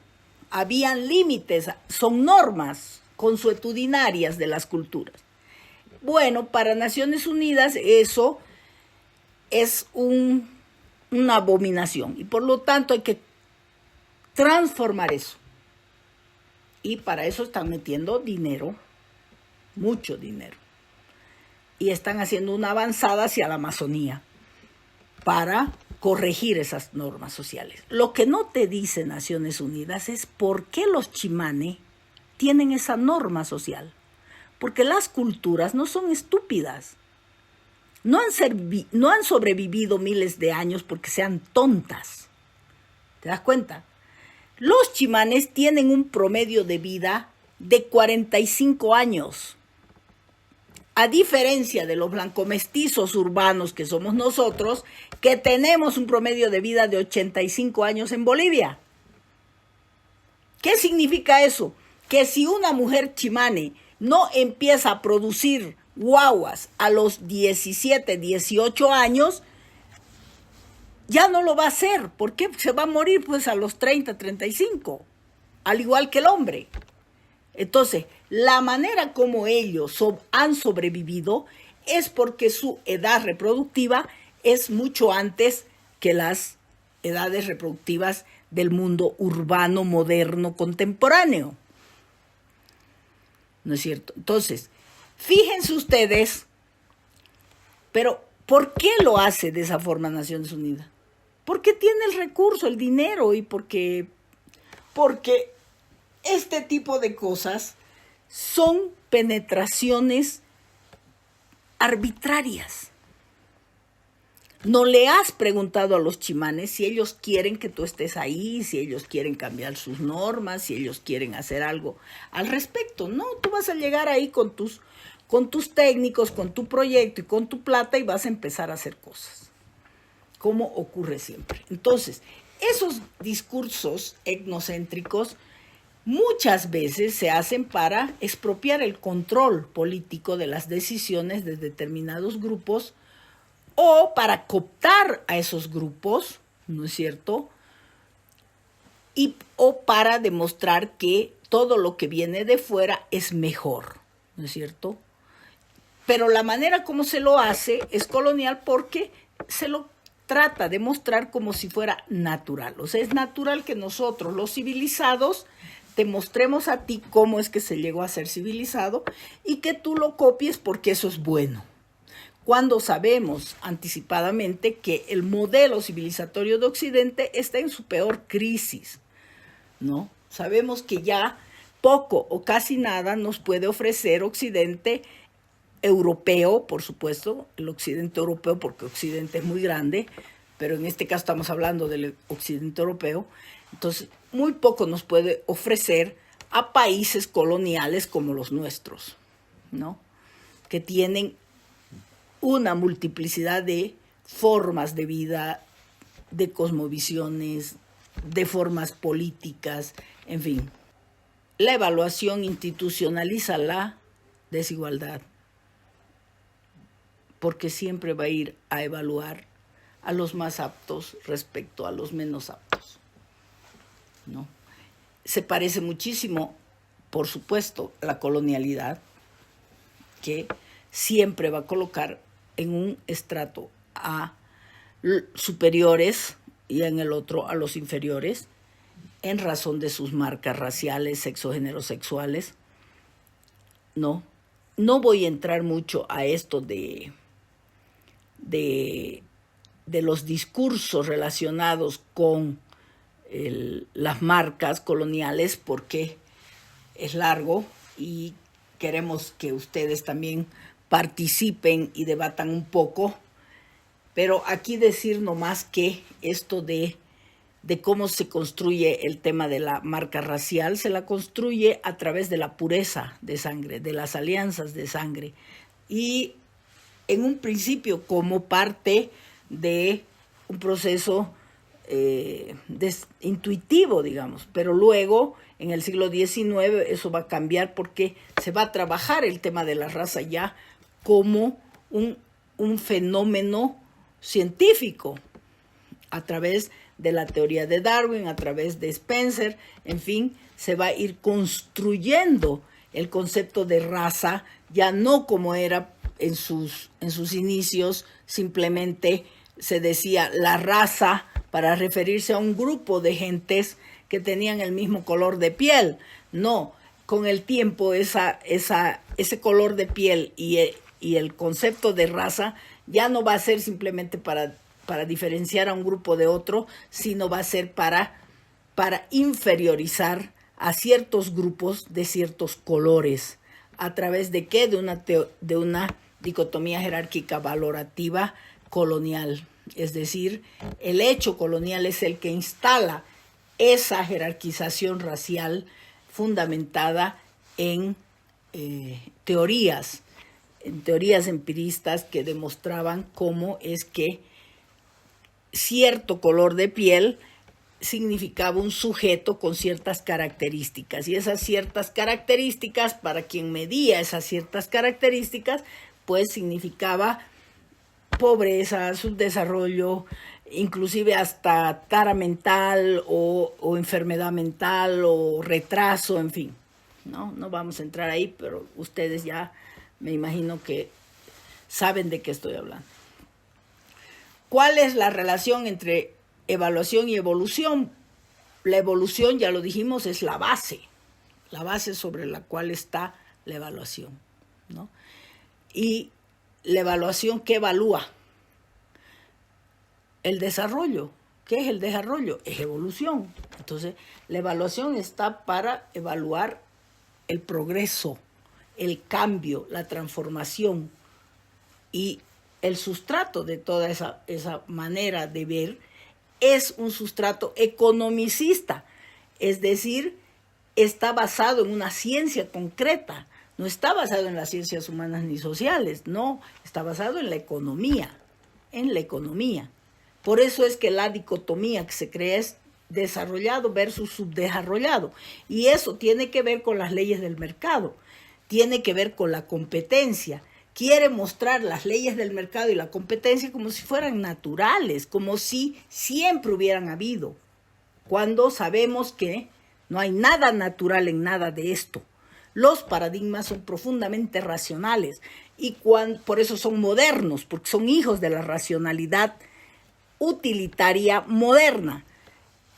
Habían límites, son normas consuetudinarias de las culturas. Bueno, para Naciones Unidas eso es una abominación y por lo tanto hay que transformar eso. Y para eso están metiendo dinero, mucho dinero. Y están haciendo una avanzada hacia la Amazonía para corregir esas normas sociales. Lo que no te dice Naciones Unidas es por qué los chimane tienen esa norma social. Porque las culturas no son estúpidas. No han sobrevivido miles de años porque sean tontas. ¿Te das cuenta? Los chimanes tienen un promedio de vida de 45 años. A diferencia de los blancomestizos urbanos que somos nosotros, que tenemos un promedio de vida de 85 años en Bolivia. ¿Qué significa eso? Que si una mujer chimane no empieza a producir guaguas a los 17, 18 años, ya no lo va a hacer. ¿Por qué? Se va a morir pues a los 30, 35, al igual que el hombre. Entonces, la manera como ellos han sobrevivido es porque su edad reproductiva es mucho antes que las edades reproductivas del mundo urbano, moderno, contemporáneo. ¿No es cierto? Entonces, fíjense ustedes, pero ¿por qué lo hace de esa forma Naciones Unidas? Porque tiene el recurso, el dinero y porque este tipo de cosas son penetraciones arbitrarias. No le has preguntado a los chimanes si ellos quieren que tú estés ahí, si ellos quieren cambiar sus normas, si ellos quieren hacer algo al respecto. No, tú vas a llegar ahí con tus técnicos, con tu proyecto y con tu plata y vas a empezar a hacer cosas, como ocurre siempre. Entonces, esos discursos etnocéntricos muchas veces se hacen para expropiar el control político de las decisiones de determinados grupos o para cooptar a esos grupos, ¿no es cierto? O para demostrar que todo lo que viene de fuera es mejor, ¿no es cierto? Pero la manera como se lo hace es colonial porque se lo trata de mostrar como si fuera natural. O sea, es natural que nosotros, los civilizados, te mostremos a ti cómo es que se llegó a ser civilizado y que tú lo copies porque eso es bueno. Cuando sabemos anticipadamente que el modelo civilizatorio de Occidente está en su peor crisis, ¿no? Sabemos que ya poco o casi nada nos puede ofrecer Occidente europeo, por supuesto, el Occidente europeo, porque Occidente es muy grande, pero en este caso estamos hablando del Occidente europeo. Entonces, muy poco nos puede ofrecer a países coloniales como los nuestros, ¿no? Que tienen una multiplicidad de formas de vida, de cosmovisiones, de formas políticas, en fin. La evaluación institucionaliza la desigualdad, porque siempre va a ir a evaluar a los más aptos respecto a los menos aptos, ¿no? Se parece muchísimo, por supuesto, a la colonialidad, que siempre va a colocar en un estrato a superiores y en el otro a los inferiores, en razón de sus marcas raciales, sexogenerosexuales, ¿no? No voy a entrar mucho a esto de los discursos relacionados con las marcas coloniales porque es largo y queremos que ustedes también participen y debatan un poco Pero aquí decir nomás que esto de cómo se construye el tema de la marca racial, se la construye a través de la pureza de sangre, de las alianzas de sangre. Y en un principio como parte de un proceso intuitivo, digamos, pero luego en el siglo XIX eso va a cambiar porque se va a trabajar el tema de la raza ya como un fenómeno científico a través de la teoría de Darwin, a través de Spencer, en fin, se va a ir construyendo el concepto de raza, ya no como era en sus inicios, simplemente se decía la raza para referirse a un grupo de gentes que tenían el mismo color de piel. No, con el tiempo ese color de piel y el concepto de raza ya no va a ser simplemente para diferenciar a un grupo de otro, sino va a ser para inferiorizar a ciertos grupos de ciertos colores. ¿A través de qué? De una dicotomía jerárquica valorativa colonial. Es decir, el hecho colonial es el que instala esa jerarquización racial fundamentada en teorías empiristas que demostraban cómo es que cierto color de piel significaba un sujeto con ciertas características, y esas ciertas características, para quien medía esas ciertas características, pues significaba pobreza, subdesarrollo, inclusive hasta tara mental o enfermedad mental o retraso, en fin. No vamos a entrar ahí, pero ustedes ya me imagino que saben de qué estoy hablando. ¿Cuál es la relación entre evaluación y evolución? La evolución, ya lo dijimos, es la base sobre la cual está la evaluación, ¿no? Y la evaluación, ¿qué evalúa? El desarrollo. ¿Qué es el desarrollo? Es evolución. Entonces, la evaluación está para evaluar el progreso, el cambio, la transformación, y el sustrato de toda esa manera de ver es un sustrato economicista, es decir, está basado en una ciencia concreta, no está basado en las ciencias humanas ni sociales, no, está basado en la economía, Por eso es que la dicotomía que se crea es desarrollado versus subdesarrollado, y eso tiene que ver con las leyes del mercado, tiene que ver con la competencia. Quiere mostrar las leyes del mercado y la competencia como si fueran naturales, como si siempre hubieran habido, cuando sabemos que no hay nada natural en nada de esto. Los paradigmas son profundamente racionales y por eso son modernos, porque son hijos de la racionalidad utilitaria moderna.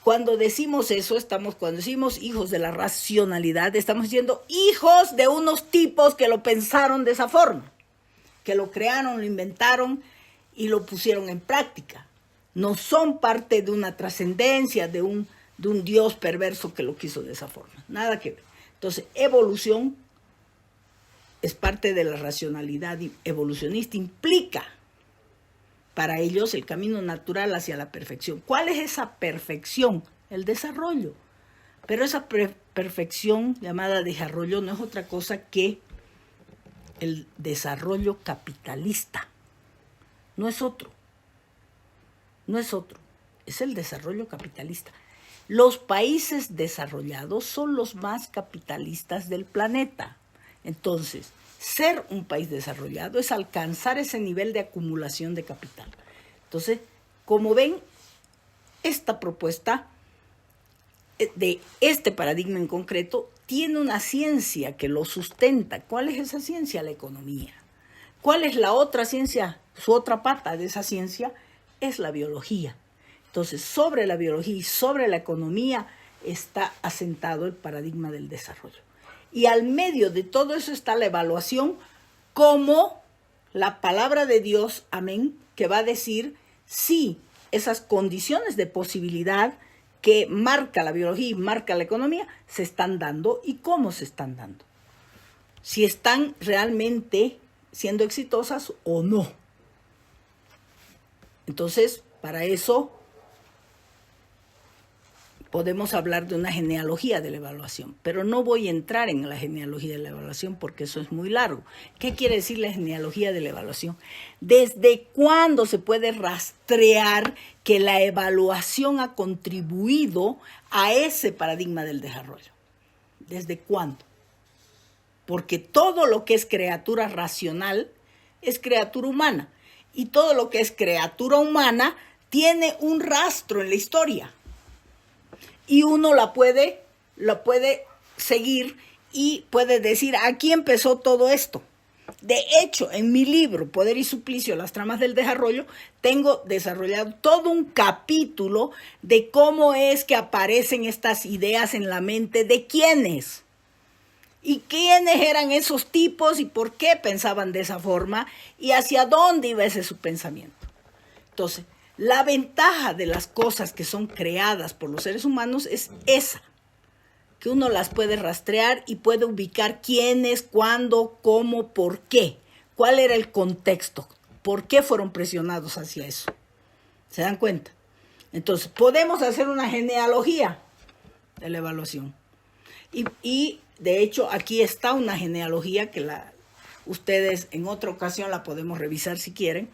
Cuando decimos eso, cuando decimos hijos de la racionalidad, estamos diciendo hijos de unos tipos que lo pensaron de esa forma, que lo crearon, lo inventaron y lo pusieron en práctica. No son parte de una trascendencia, de un Dios perverso que lo quiso de esa forma. Nada que ver. Entonces, evolución es parte de la racionalidad evolucionista, implica para ellos el camino natural hacia la perfección. ¿Cuál es esa perfección? El desarrollo. Pero esa perfección llamada desarrollo no es otra cosa que el desarrollo capitalista. No es otro. Es el desarrollo capitalista. Los países desarrollados son los más capitalistas del planeta. Entonces, ser un país desarrollado es alcanzar ese nivel de acumulación de capital. Entonces, como ven, esta propuesta de este paradigma en concreto tiene una ciencia que lo sustenta. ¿Cuál es esa ciencia? La economía. ¿Cuál es la otra ciencia? Su otra pata de esa ciencia es la biología. Entonces, sobre la biología y sobre la economía está asentado el paradigma del desarrollo. Y al medio de todo eso está la evaluación como la palabra de Dios, amén, que va a decir si esas condiciones de posibilidad que marca la biología y marca la economía se están dando y cómo se están dando. Si están realmente siendo exitosas o no. Entonces, para eso podemos hablar de una genealogía de la evaluación, pero no voy a entrar en la genealogía de la evaluación porque eso es muy largo. ¿Qué quiere decir la genealogía de la evaluación? ¿Desde cuándo se puede rastrear que la evaluación ha contribuido a ese paradigma del desarrollo? ¿Desde cuándo? Porque todo lo que es criatura racional es criatura humana, y todo lo que es criatura humana tiene un rastro en la historia. Y uno la puede seguir y puede decir, aquí empezó todo esto. De hecho, en mi libro, Poder y Suplicio, las tramas del desarrollo, tengo desarrollado todo un capítulo de cómo es que aparecen estas ideas en la mente de quiénes. Y quiénes eran esos tipos y por qué pensaban de esa forma y hacia dónde iba ese su pensamiento. Entonces, la ventaja de las cosas que son creadas por los seres humanos es esa, que uno las puede rastrear y puede ubicar quiénes, cuándo, cómo, por qué, cuál era el contexto, por qué fueron presionados hacia eso. ¿Se dan cuenta? Entonces, podemos hacer una genealogía de la evaluación. Y de hecho, aquí está una genealogía que ustedes en otra ocasión la podemos revisar si quieren,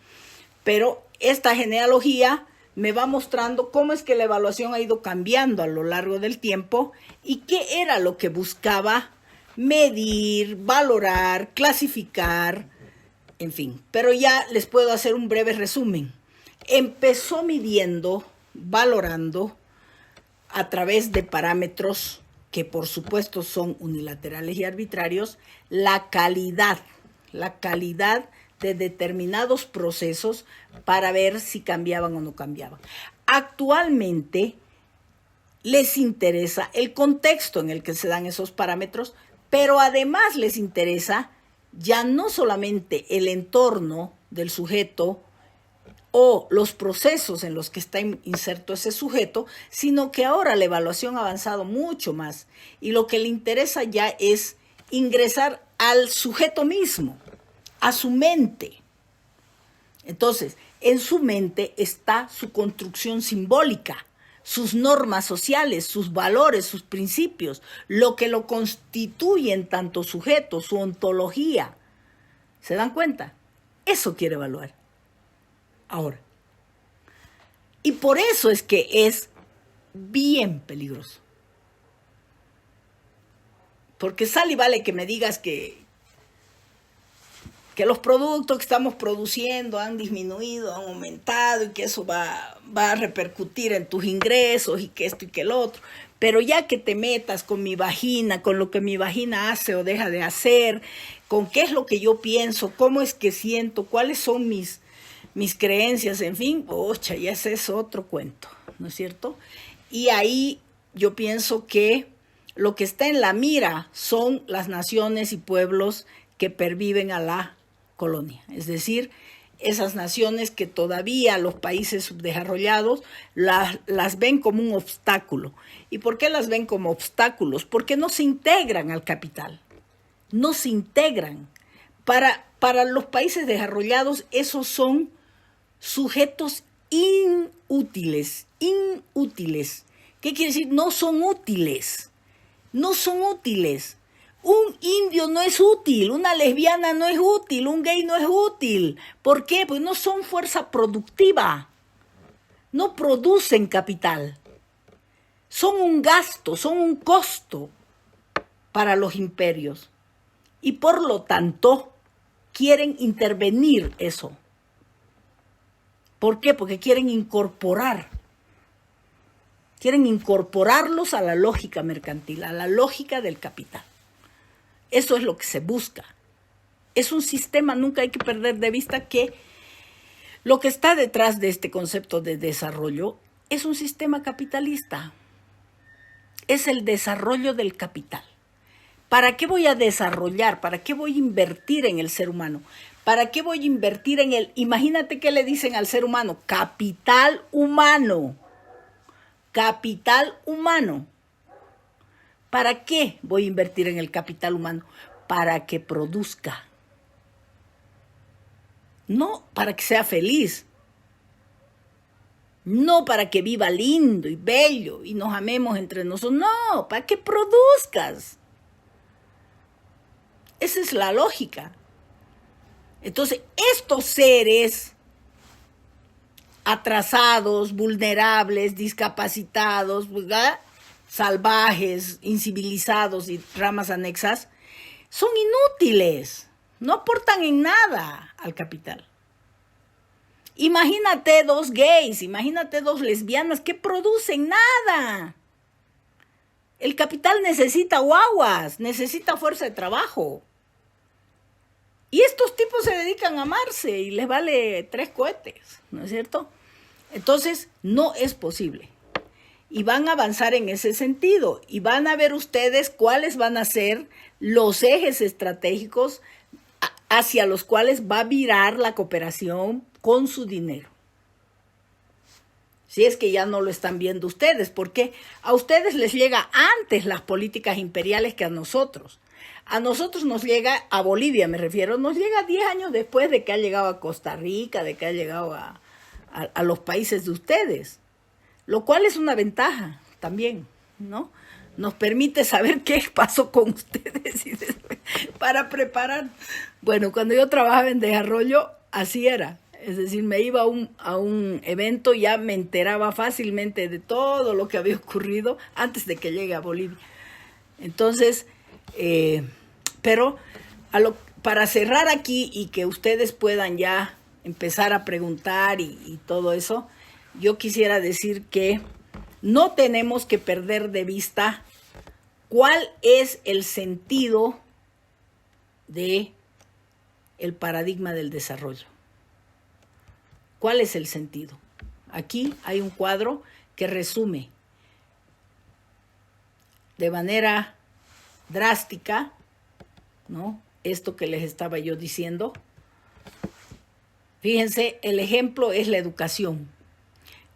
pero esta genealogía me va mostrando cómo es que la evaluación ha ido cambiando a lo largo del tiempo y qué era lo que buscaba medir, valorar, clasificar, en fin. Pero ya les puedo hacer un breve resumen. Empezó midiendo, valorando a través de parámetros que por supuesto son unilaterales y arbitrarios, la calidad de determinados procesos para ver si cambiaban o no cambiaban. Actualmente les interesa el contexto en el que se dan esos parámetros, pero además les interesa ya no solamente el entorno del sujeto o los procesos en los que está inserto ese sujeto, sino que ahora la evaluación ha avanzado mucho más y lo que le interesa ya es ingresar al sujeto mismo, a su mente. Entonces, en su mente está su construcción simbólica, sus normas sociales, sus valores, sus principios, lo que lo constituye en tanto sujeto, su ontología. ¿Se dan cuenta? Eso quiere evaluar. Ahora. Y por eso es que es bien peligroso. Porque sale y vale que me digas que los productos que estamos produciendo han disminuido, han aumentado y que eso va a repercutir en tus ingresos y que esto y que el otro. Pero ya que te metas con mi vagina, con lo que mi vagina hace o deja de hacer, con qué es lo que yo pienso, cómo es que siento, cuáles son mis creencias, en fin, ocha, ya ese es otro cuento, ¿no es cierto? Y ahí yo pienso que lo que está en la mira son las naciones y pueblos que perviven a la colonia, es decir, esas naciones que todavía los países subdesarrollados las ven como un obstáculo. ¿Y por qué las ven como obstáculos? Porque no se integran al capital, no se integran. Para los países desarrollados esos son sujetos inútiles. ¿Qué quiere decir? No son útiles. Un indio no es útil, una lesbiana no es útil, un gay no es útil. ¿Por qué? Pues no son fuerza productiva, no producen capital. Son un gasto, son un costo para los imperios. Y por lo tanto, quieren intervenir eso. ¿Por qué? Porque quieren incorporarlos a la lógica mercantil, a la lógica del capital. Eso es lo que se busca. Es un sistema, nunca hay que perder de vista que lo que está detrás de este concepto de desarrollo es un sistema capitalista. Es el desarrollo del capital. ¿Para qué voy a desarrollar? ¿Para qué voy a invertir en el ser humano? ¿Para qué voy a invertir en él? Imagínate qué le dicen al ser humano. Capital humano. Capital humano. ¿Para qué voy a invertir en el capital humano? Para que produzca. No para que sea feliz. No para que viva lindo y bello y nos amemos entre nosotros. No, para que produzcas. Esa es la lógica. Entonces, estos seres atrasados, vulnerables, discapacitados, ¿verdad?, salvajes, incivilizados y ramas anexas, son inútiles, no aportan en nada al capital. Imagínate dos gays, imagínate dos lesbianas que producen nada. El capital necesita guaguas, necesita fuerza de trabajo. Y estos tipos se dedican a amarse y les vale 3 cohetes, ¿no es cierto? Entonces, no es posible. Y van a avanzar en ese sentido. Y van a ver ustedes cuáles van a ser los ejes estratégicos hacia los cuales va a virar la cooperación con su dinero. Si es que ya no lo están viendo ustedes, porque a ustedes les llega antes las políticas imperiales que a nosotros. A nosotros nos llega, a Bolivia me refiero, nos llega 10 años después de que ha llegado a Costa Rica, de que ha llegado a los países de ustedes, lo cual es una ventaja también, ¿no? Nos permite saber qué pasó con ustedes y para preparar. Bueno, cuando yo trabajaba en desarrollo, así era. Es decir, me iba a un evento y ya me enteraba fácilmente de todo lo que había ocurrido antes de que llegue a Bolivia. Entonces, pero para cerrar aquí y que ustedes puedan ya empezar a preguntar y todo eso, yo quisiera decir que no tenemos que perder de vista cuál es el sentido de el paradigma del desarrollo. ¿Cuál es el sentido? Aquí hay un cuadro que resume de manera drástica, ¿no?, esto que les estaba yo diciendo. Fíjense, el ejemplo es la educación.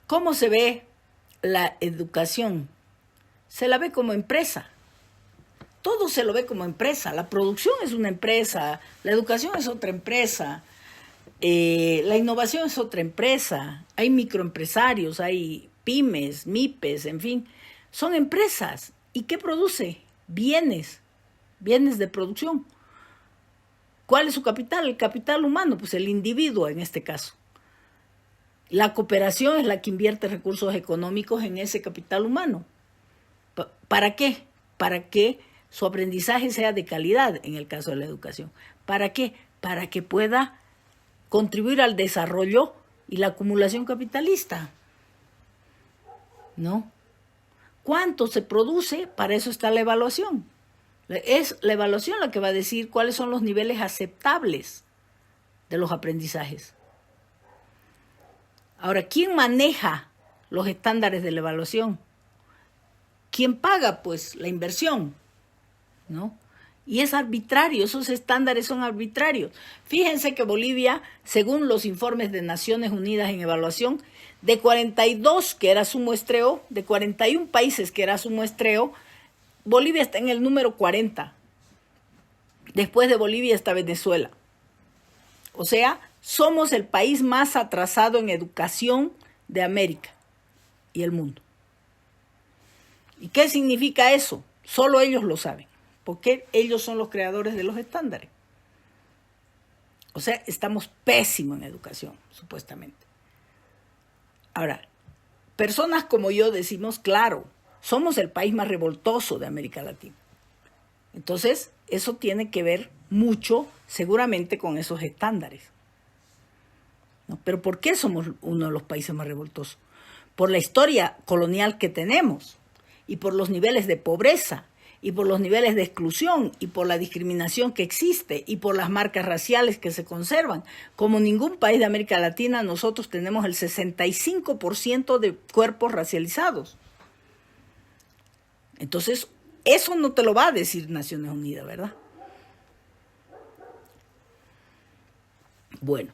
¿Cómo se ve la educación? Se la ve como empresa. Todo se lo ve como empresa. La producción es una empresa, la educación es otra empresa, la innovación es otra empresa, hay microempresarios, hay pymes, MIPES, en fin, son empresas. ¿Y qué produce? Bienes de producción. ¿Cuál es su capital? El capital humano, pues el individuo en este caso. La cooperación es la que invierte recursos económicos en ese capital humano. ¿Para qué? Para que su aprendizaje sea de calidad en el caso de la educación. ¿Para qué? Para que pueda contribuir al desarrollo y la acumulación capitalista, ¿no? ¿Cuánto se produce? Para eso está la evaluación. Es la evaluación la que va a decir cuáles son los niveles aceptables de los aprendizajes. Ahora, ¿quién maneja los estándares de la evaluación? ¿Quién paga? Pues la inversión, ¿no? Y es arbitrario, esos estándares son arbitrarios. Fíjense que Bolivia, según los informes de Naciones Unidas en evaluación, de 42 que era su muestreo, de 41 países que era su muestreo, Bolivia está en el número 40. Después de Bolivia está Venezuela. O sea, somos el país más atrasado en educación de América y el mundo. ¿Y qué significa eso? Solo ellos lo saben, porque ellos son los creadores de los estándares. O sea, estamos pésimos en educación, supuestamente. Ahora, personas como yo decimos, claro, somos el país más revoltoso de América Latina. Entonces, eso tiene que ver mucho, seguramente, con esos estándares, ¿no? Pero ¿por qué somos uno de los países más revoltosos? Por la historia colonial que tenemos, y por los niveles de pobreza, y por los niveles de exclusión, y por la discriminación que existe, y por las marcas raciales que se conservan. Como ningún país de América Latina, nosotros tenemos el 65% de cuerpos racializados. Entonces, eso no te lo va a decir Naciones Unidas, ¿verdad? Bueno,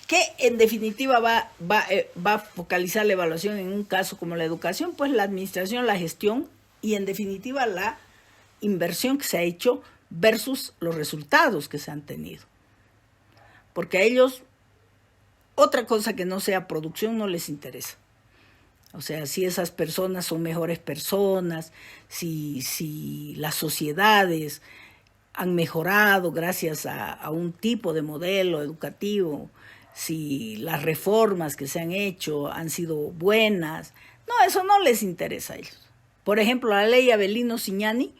¿qué en definitiva va a focalizar la evaluación en un caso como la educación? Pues la administración, la gestión y en definitiva la inversión que se ha hecho versus los resultados que se han tenido. Porque a ellos otra cosa que no sea producción no les interesa. O sea, si esas personas son mejores personas, si las sociedades han mejorado gracias a un tipo de modelo educativo, si las reformas que se han hecho han sido buenas. No, eso no les interesa a ellos. Por ejemplo, la ley Avelino Ciñani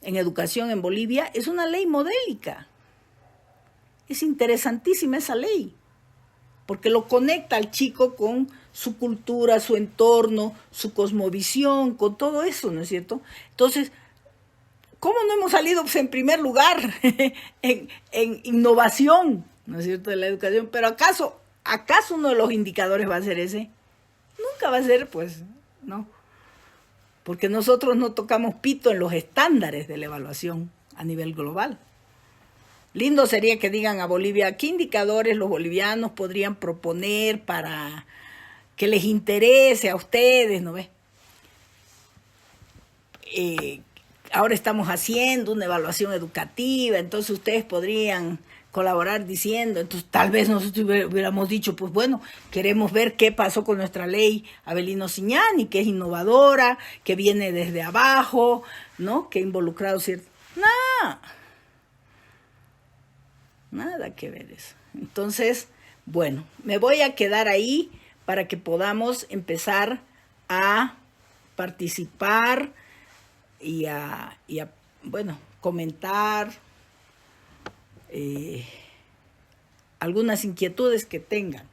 en educación en Bolivia es una ley modélica. Es interesantísima esa ley, porque lo conecta al chico con su cultura, su entorno, su cosmovisión, con todo eso, ¿no es cierto? Entonces, ¿cómo no hemos salido pues, en primer lugar en innovación, ¿no es cierto?, de la educación? Pero ¿acaso uno de los indicadores va a ser ese? Nunca va a ser, pues, no. Porque nosotros no tocamos pito en los estándares de la evaluación a nivel global. Lindo sería que digan a Bolivia qué indicadores los bolivianos podrían proponer para que les interese a ustedes, ¿no ves? Ahora estamos haciendo una evaluación educativa, entonces ustedes podrían colaborar diciendo, entonces tal vez nosotros hubiéramos dicho, pues bueno, queremos ver qué pasó con nuestra ley Avelino Ciñani, que es innovadora, que viene desde abajo, ¿no? Que ha involucrado cierto... Nada que ver eso. Entonces, bueno, me voy a quedar ahí para que podamos empezar a participar y a bueno, comentar algunas inquietudes que tengan.